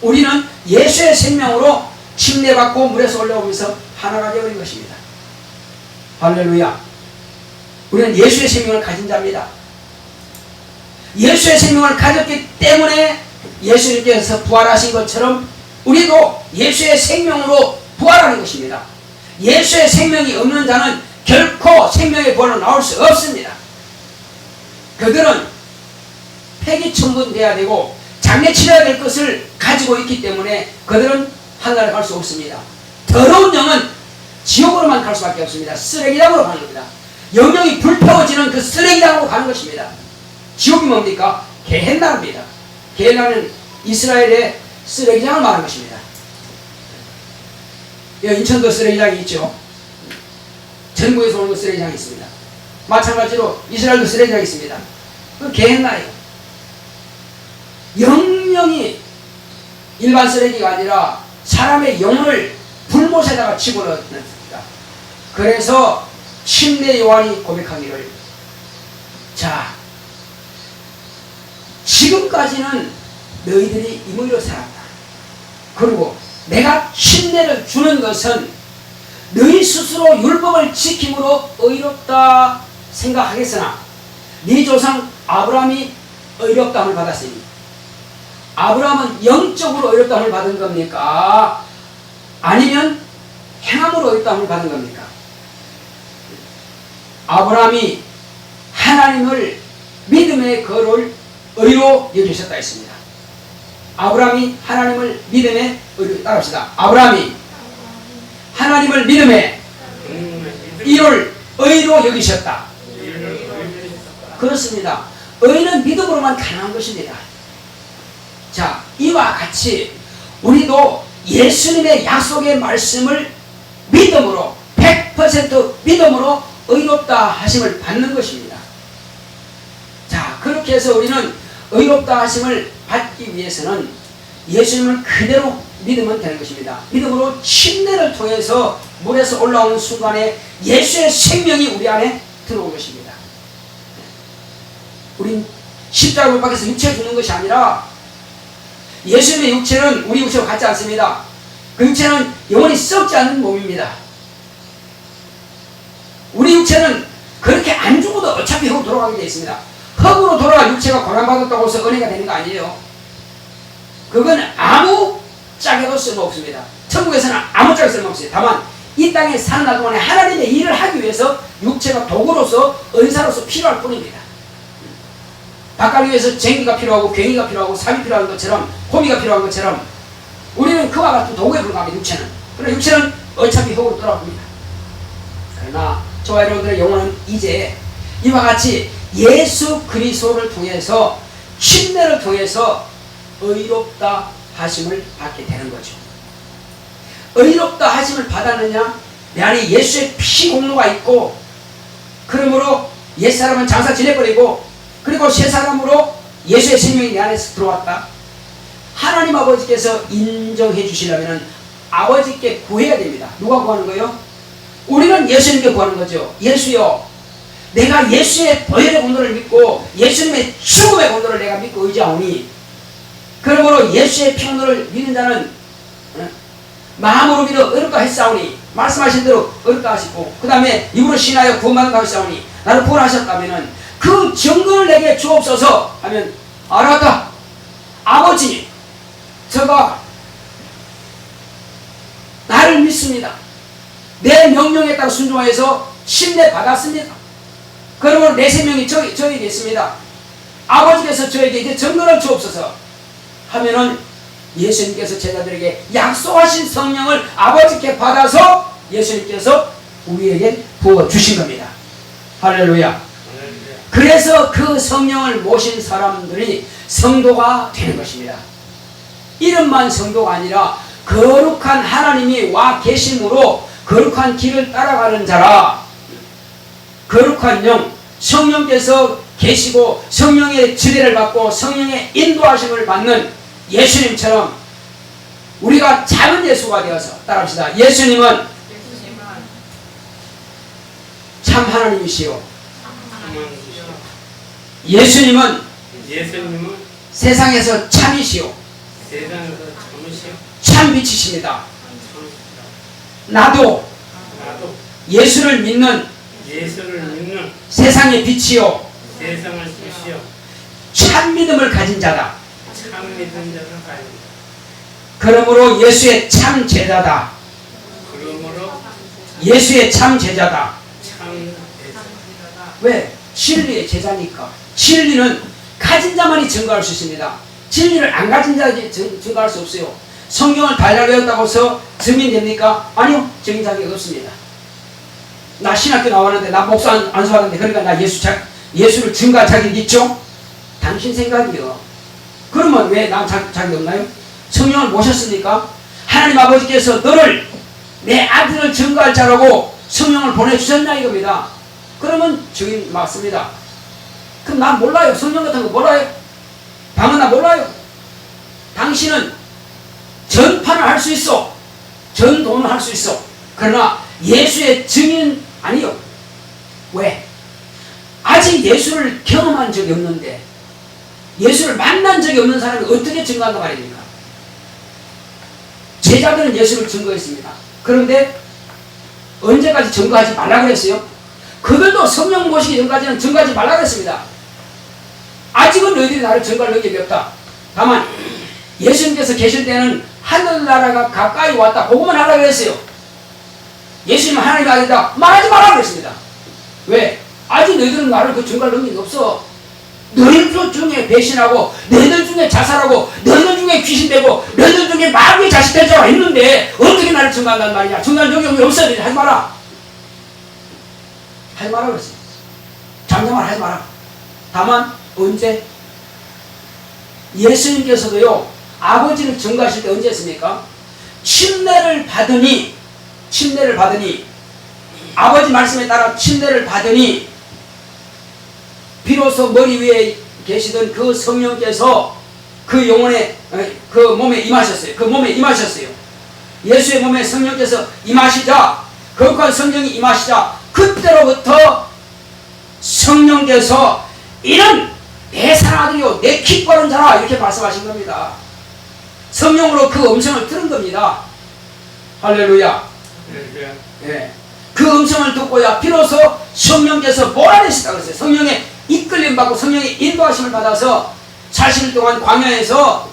우리는 예수의 생명으로 침례받고 물에서 올라오면서 하나가 되어버린 것입니다. 할렐루야. 우리는 예수의 생명을 가진 자입니다. 예수의 생명을 가졌기 때문에 예수님께서 부활하신 것처럼 우리도 예수의 생명으로 부활하는 것입니다. 예수의 생명이 없는 자는 결코 생명의 부활로 나올 수 없습니다. 그들은 폐기천분돼야 되고 장례치러야 될 것을 가지고 있기 때문에 그들은 하늘에 갈 수 없습니다. 더러운 영은 지옥으로만 갈 수밖에 없습니다. 쓰레기장으로 가는 겁니다. 영영이 불태워지는 그 쓰레기장으로 가는 것입니다. 지옥이 뭡니까? 게헨나입니다. 게헨나는 이스라엘의 쓰레기장을 말하는 것입니다. 인천도 쓰레기장이 있죠. 전국에서 오는 쓰레기장이 있습니다. 마찬가지로 이스라엘도 쓰레기장이 있습니다. 그 게헨나예요. 영영이 일반 쓰레기가 아니라 사람의 영혼을 불못에다가 집어넣습니다. 그래서 침례 요한이 고백하기를, 자, 지금까지는 너희들이 임의로 살았다. 그리고 내가 침례를 주는 것은 너희 스스로 율법을 지킴으로 의롭다 생각하겠으나 네 조상 아브라함이 의롭다함을 받았으니, 아브라함은 영적으로 의롭다함을 받은 겁니까? 아니면 행함으로 의롭다함을 받은 겁니까? 아브라함이 하나님을 믿음의 거를 의로 여기셨다 했습니다. 아브라함이 하나님을 믿음의 의로, 따라합시다. 아브라함이 하나님을 믿음의 이를 의로 여기셨다. 그렇습니다. 의는 믿음으로만 가능한 것입니다. 자, 이와 같이 우리도 예수님의 약속의 말씀을 믿음으로 100% 믿음으로 의롭다 하심을 받는 것입니다. 자, 그렇게 해서 우리는 의롭다 하심을 받기 위해서는 예수님을 그대로 믿으면 되는 것입니다. 믿음으로 침례를 통해서 물에서 올라오는 순간에 예수의 생명이 우리 안에 들어온 것입니다. 우린 십자가 못 박혀서 육체를 주는 것이 아니라 예수님의 육체는 우리 육체와 같지 않습니다. 그 육체는 영원히 썩지 않는 몸입니다. 우리 육체는 그렇게 안 죽어도 어차피 흙으로 돌아가게 되어 있습니다. 흙으로 돌아가 육체가 고난받았다고 해서 은혜가 되는 거 아니에요. 그건 아무 짝에도 쓸모없습니다. 천국에서는 아무 짝에 쓸모없어요. 다만 이 땅에 사는 날 동안에 하나님의 일을 하기 위해서 육체가 도구로서 은사로서 필요할 뿐입니다. 밭갈기 위해서 쟁기가 필요하고 괭이가 필요하고 삽이 필요한 것처럼 호미가 필요한 것처럼 우리는 그와 같은 도구에 불과합니다. 육체는. 그러나 육체는 어차피 흙으로 돌아갑니다. 그러나 저와 여러분들의 영혼은 이제 이와 같이 예수 그리스도를 통해서 침례를 통해서 의롭다 하심을 받게 되는 거죠. 의롭다 하심을 받았느냐? 내 안에 예수의 피 공로가 있고, 그러므로 옛사람은 장사 지내버리고 그리고 새사람으로 예수의 생명이 내 안에서 들어왔다. 하나님 아버지께서 인정해 주시려면 아버지께 구해야 됩니다. 누가 구하는 거예요? 우리는 예수님께 구하는 거죠. 예수여, 내가 예수의 보혈의 공로를 믿고 예수님의 죽음의 공로를 내가 믿고 의지하오니, 그러므로 예수의 피 공로를 믿는 자는 마음으로 믿어 의롭다 했사오니, 말씀하신 대로 의롭다 하시고, 그 다음에 입으로 신하여 구원받는다고 했사오니 나를 구원하셨다면 그 증거를 내게 주옵소서 하면, 알았다, 아버지 저가 나를 믿습니다. 내 명령에 따라 순종해서 침례 받았습니다. 그러므로 내 생명이 저에게 있습니다. 아버지께서 저에게 이제 증거를 주옵소서 하면은 예수님께서 제자들에게 약속하신 성령을 아버지께 받아서 예수님께서 우리에게 부어주신 겁니다. 할렐루야. 그래서 그 성령을 모신 사람들이 성도가 되는 것입니다. 이름만 성도가 아니라 거룩한 하나님이 와 계심으로 거룩한 길을 따라가는 자라. 거룩한 영, 성령께서 계시고 성령의 지대를 받고 성령의 인도하심을 받는 예수님처럼 우리가 작은 예수가 되어서, 따라합시다. 예수님은 참 하나님이시요, 예수님은 세상에서 참이시요, 참 빛이십니다. 나도 예수를 믿는 세상의 빛이요 참 믿음을 가진 자다. 그러므로 예수의 참 제자다. 예수의 참 제자다. 왜? 진리의 제자니까. 진리는 가진 자만이 증거할 수 있습니다. 진리를 안 가진 자에게 증거할 수 없어요. 성경을 달달 외웠다고 해서 증인됩니까? 아니요. 증인 자격이 없습니다. 나 신학교 나왔는데 나 목사 안 수하는데 그러니까 나 예수를 증거할 자격이 있죠? 당신 생각이요. 그러면 왜 난 자격이 없나요? 성령을 모셨습니까? 하나님 아버지께서 너를 내 아들을 증거할 자라고 성령을 보내주셨냐 이겁니다. 그러면 증인 맞습니다. 그럼 난 몰라요. 성령 같은 거 몰라요. 방은 나 몰라요. 당신은 전파는 할 수 있어. 전도는 할 수 있어. 그러나 예수의 증인 아니요. 왜? 아직 예수를 경험한 적이 없는데 예수를 만난 적이 없는 사람이 어떻게 증거한단 말입니까? 제자들은 예수를 증거했습니다. 그런데 언제까지 증거하지 말라고 했어요? 그들도 성령 모시기 전까지는 증거하지 말라고 했습니다. 아직은 너희들이 나를 증거할 능력이 없다. 다만 예수님께서 계실 때는 하늘나라가 가까이 왔다. 그것만 하라고 했어요. 예수님은 하나님의 아들이다. 말하지 말라고 했습니다. 왜? 아직 너희들은 나를 그 증거할 능력이 없어. 너희들 중에 배신하고 너희들 중에 자살하고 너희들 중에 귀신되고 너희들 중에 마귀의 자식 될 자가 있는데 어떻게 나를 증거한단 말이냐. 증거할 능력이 없어야 되지. 하지 마라. 하지 마라 그랬어요. 잠잠만 하지 마라. 다만 언제? 예수님께서도요 아버지를 증거하실 때 언제 했습니까? 침례를 받으니 아버지 말씀에 따라 침례를 받으니 비로소 머리 위에 계시던 그 성령께서 그 영혼에 그 몸에 임하셨어요. 그 몸에 임하셨어요. 예수의 몸에 성령께서 임하시자 거룩한 성령이 임하시자 그때로부터 성령께서 이는 내 사랑아들이요 내 기뻐하는 자라 이렇게 말씀하신 겁니다. 성령으로 그 음성을 들은 겁니다. 할렐루야. 네. 그 음성을 듣고야 비로소 성령께서 몰아내시다 그랬어요. 성령의 이끌림 받고 성령의 인도하심을 받아서 40일 동안 광야에서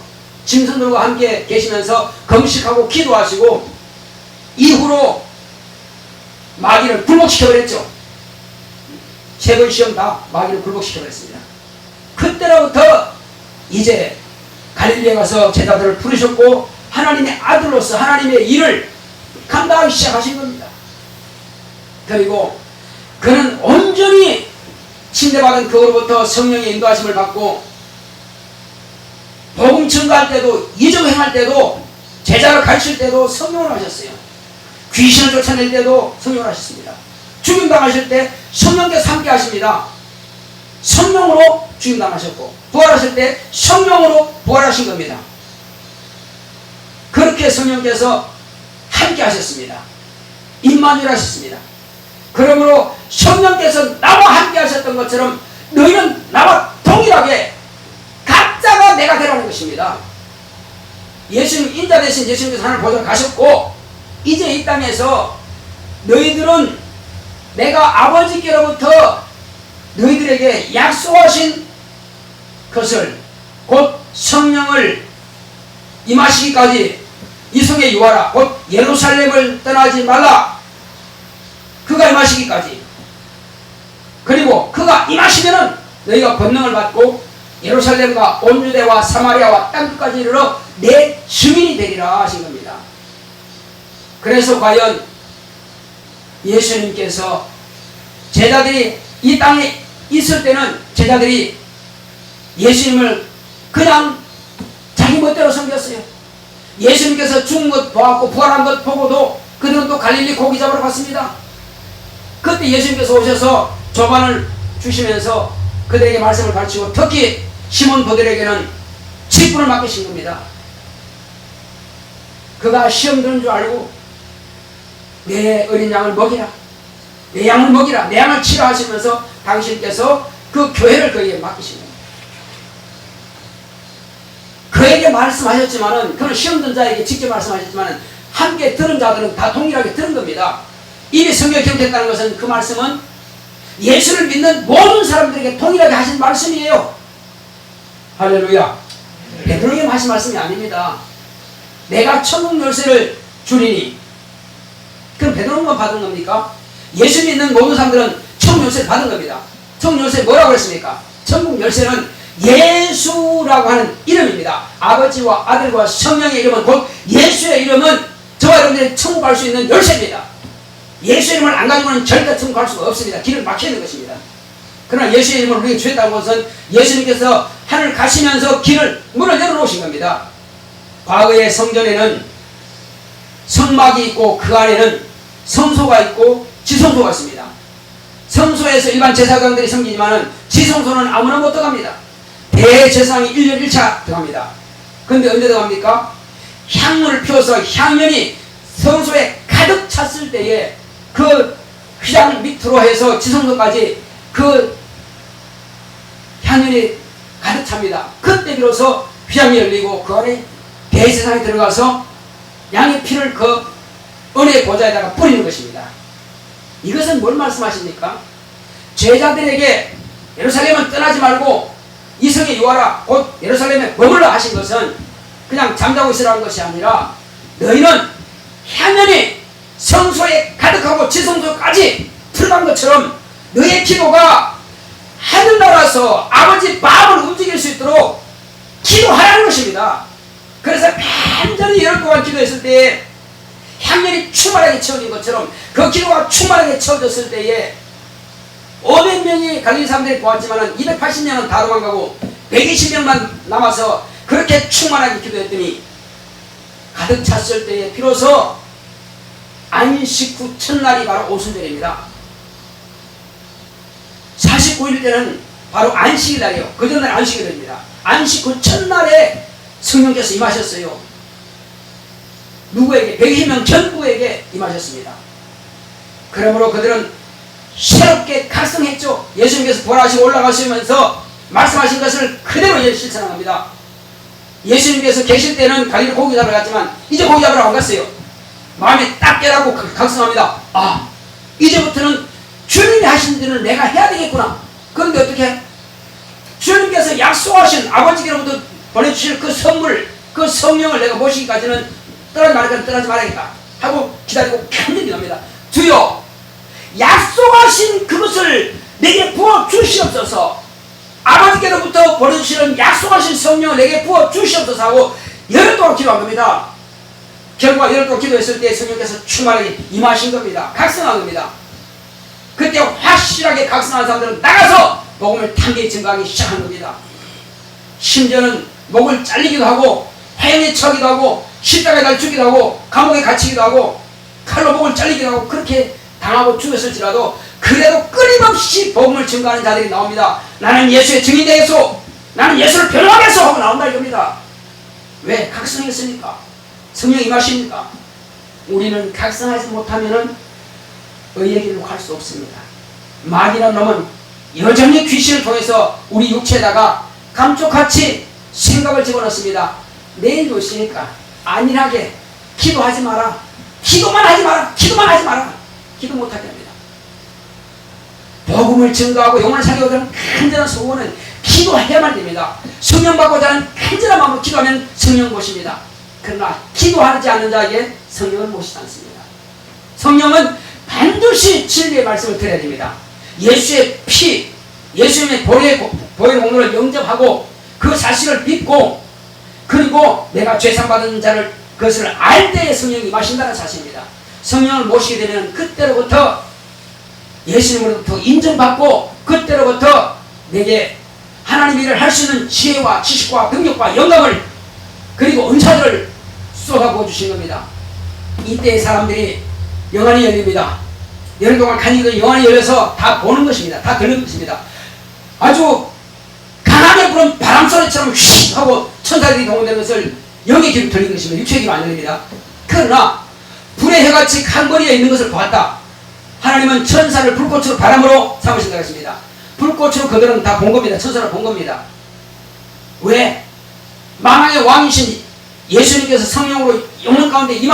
짐승들과 함께 계시면서 금식하고 기도하시고 이후로 마귀를 굴복시켜버렸죠. 세 번 시험 다 마귀를 굴복시켜버렸습니다. 그때로부터 이제 갈릴리에 가서 제자들을 부르셨고 하나님의 아들로서 하나님의 일을 감당하기 시작하신 겁니다. 그리고 그는 온전히 침례받은 그로부터 성령의 인도하심을 받고 복음 증거할 때도 이적 행할 때도 제자를 가르칠 때도 성령을 하셨어요. 귀신을 쫓아낼 때도 성령을 하셨습니다. 죽임당하실 때 성령께서 함께 하십니다. 성령으로 죽임당하셨고 부활하실 때 성령으로 부활하신 겁니다. 그렇게 성령께서 함께 하셨습니다. 임마누엘 하셨습니다. 그러므로 성령께서 나와 함께 하셨던 것처럼 너희는 나와 동일하게 각자가 내가 되라는 것입니다. 예수님 인자 대신 예수님께서 하늘 보좌로 가셨고 이제 이 땅에서 너희들은 내가 아버지께로부터 너희들에게 약속하신 것을 곧 성령을 임하시기까지 이성에 유하라. 곧 예루살렘을 떠나지 말라. 그가 임하시기까지. 그리고 그가 임하시면은 너희가 권능을 받고 예루살렘과 온 유대와 사마리아와 땅끝까지 이르러 내 증인이 되리라 하신 겁니다. 그래서 과연 예수님께서 제자들이 이 땅에 있을 때는 제자들이 예수님을 그냥 자기 멋대로 섬겼어요. 예수님께서 죽은 것 보았고 부활한 것 보고도 그들은 또 갈릴리 고기 잡으러 갔습니다. 그때 예수님께서 오셔서 조반을 주시면서 그들에게 말씀을 가르치고 특히 시몬 베드로에게는 직분을 맡기신 겁니다. 그가 시험 드는 줄 알고 내 어린 양을 먹이라, 내 양을 먹이라, 내 양을 치라 하시면서 당신께서 그 교회를 그에게 맡기신 겁니다. 그 저에게 말씀하셨지만은, 그는 시험 든 자에게 직접 말씀하셨지만은 함께 들은 자들은 다 동일하게 들은 겁니다. 이미 성경에 기록했다는 것은, 그 말씀은 예수를 믿는 모든 사람들에게 동일하게 하신 말씀이에요. 할렐루야. 베드로에게 하신 말씀이 아닙니다. 내가 천국 열쇠를 주리니. 그럼 베드로만 받은 겁니까? 예수 믿는 모든 사람들은 천국 열쇠를 받은 겁니다. 천국 열쇠 뭐라고 했습니까? 천국 열쇠는 예수라고 하는 이름입니다. 아버지와 아들과 성령의 이름은, 곧 예수의 이름은 저와 여러분들이 천국 갈 수 있는 열쇠입니다. 예수의 이름을 안 가지고는 절대 천국 갈 수가 없습니다. 길을 막혀 있는 것입니다. 그러나 예수의 이름을 우리에게 주셨다는 것은 예수님께서 하늘 가시면서 길을, 문을 열어놓으신 겁니다. 과거의 성전에는 성막이 있고 그 안에는 성소가 있고 지성소가 있습니다. 성소에서 일반 제사장들이 섬기지만은 지성소는 아무나 못 들어갑니다. 대제사장이 1년 1차 들어갑니다. 그런데 언제 들어갑니까? 향물을 피워서 향연이 성소에 가득 찼을 때에 그 휘장 밑으로 해서 지성소까지 그 향연이 가득 찹니다. 그때 비로소 휘장이 열리고 그 안에 대제사장이 들어가서 양의 피를 그 은혜의 보좌에다가 뿌리는 것입니다. 이것은 뭘 말씀하십니까? 제자들에게 예루살렘은 떠나지 말고 이 성에 유하라, 곧 예루살렘에 머물러 하신 것은 그냥 잠자고 있으라는 것이 아니라, 너희는 향연이 성소에 가득하고 지성소까지 들어간 것처럼 너희의 기도가 하늘나라에서 아버지 마음을 움직일 수 있도록 기도하라는 것입니다. 그래서 완전히 열흘 동안 기도했을 때에 향연이 충만하게 채워진 것처럼, 그 기도가 충만하게 채워졌을 때에 500명이 갈릴리 사람들이 보았지만 280명은 다 도망가고 120명만 남아서 그렇게 충만하게 기도했더니, 가득 찼을 때에 비로소 안식 후 첫날이 바로 오순절입니다. 49일 때는 바로 안식일 날이에요. 그 전날 안식일입니다. 안식 후 첫날에 성령께서 임하셨어요. 누구에게? 120명 전부에게 임하셨습니다. 그러므로 그들은 새롭게 각성했죠. 예수님께서 부활하시고 올라가시면서 말씀하신 것을 그대로 실천합니다. 예수님께서 계실 때는 갈릴리 고기 잡으러 갔지만 이제 고기 잡으러 안 갔어요. 마음에 딱 깨닫고 각성합니다. 아, 이제부터는 주님이 하신 일을 내가 해야 되겠구나. 그런데 어떻게? 주님께서 약속하신 아버지께로부터 보내주실 그 선물, 그 성령을 내가 모시기까지는 떠나지 말아야겠다 하고 기다리고 간절히 갑니다. 주여, 약속하신 그것을 내게 부어 주시옵소서. 아버지께로부터 보내주시는 약속하신 성령을 내게 부어 주시옵소서 하고 열흘 동안 기도한 겁니다. 결과 열흘 동안 기도했을 때 성령께서 충만하게 임하신 겁니다. 각성한 겁니다. 그때 확실하게 각성한 사람들은 나가서 복음을 탐기에 증거하기 시작한 겁니다. 심지어는 목을 잘리기도 하고 화형에 처하기도 하고 십자가에 달 죽기도 하고 감옥에 갇히기도 하고 칼로 목을 잘리기도 하고 그렇게 당하고 죽었을지라도 그래도 끊임없이 복음을 증거하는 자들이 나옵니다. 나는 예수의 증인 되겠소, 나는 예수를 변호하겠소 하고 나온다 이겁니다. 왜? 각성했으니까. 성령이 임하십니까? 우리는 각성하지 못하면은 의의 길로 갈 수 없습니다. 마귀라는 놈은 여전히 귀신을 통해서 우리 육체에다가 감쪽같이 생각을 집어넣습니다. 내일도 있으니까 안일하게 기도하지 마라, 기도만 하지 마라, 기도만 하지 마라, 기도 못하게 합니다. 복음을 증거하고 영혼을 살리고자 하는 간절한 소원은 기도해야만 됩니다. 성령 받고자 하는 간절한 마음으로 기도하면 성령 모십니다. 그러나 기도하지 않는 자에게 성령을 모시지 않습니다. 성령은 반드시 진리의 말씀을 들어야 됩니다. 예수의 피, 예수님의 보혈의 공로를 영접하고 그 사실을 믿고, 그리고 내가 죄상받은 자를 그것을 알 때에 성령이 임하신다는 사실입니다. 성령을 모시게 되면 그때로부터 예수님으로부터 인정받고, 그때로부터 내게 하나님 일을 할 수 있는 지혜와 지식과 능력과 영감을, 그리고 은사들을 쏟아부어 주신 겁니다. 이때 사람들이 영안이 열립니다. 열흘 동안 간이도 영안이 열려서 다 보는 것입니다. 다 들는 것입니다. 아주 강하게 부는 바람소리처럼 휙 하고 천사들이 동원되는 것을 영의 귀로 들린 것입니다. 육체의 귀로 안 들립니다. 그러나 불의 해같이 한 거리에 있는 것을 보았다. 하나님은 천사를 불꽃으로 바람으로 삼으신다고 했습니다. 불꽃으로 그들은 다 본 겁니다. 천사를 본 겁니다. 왜? 만왕의 왕이신 예수님께서 성령으로 영혼 가운데 임하시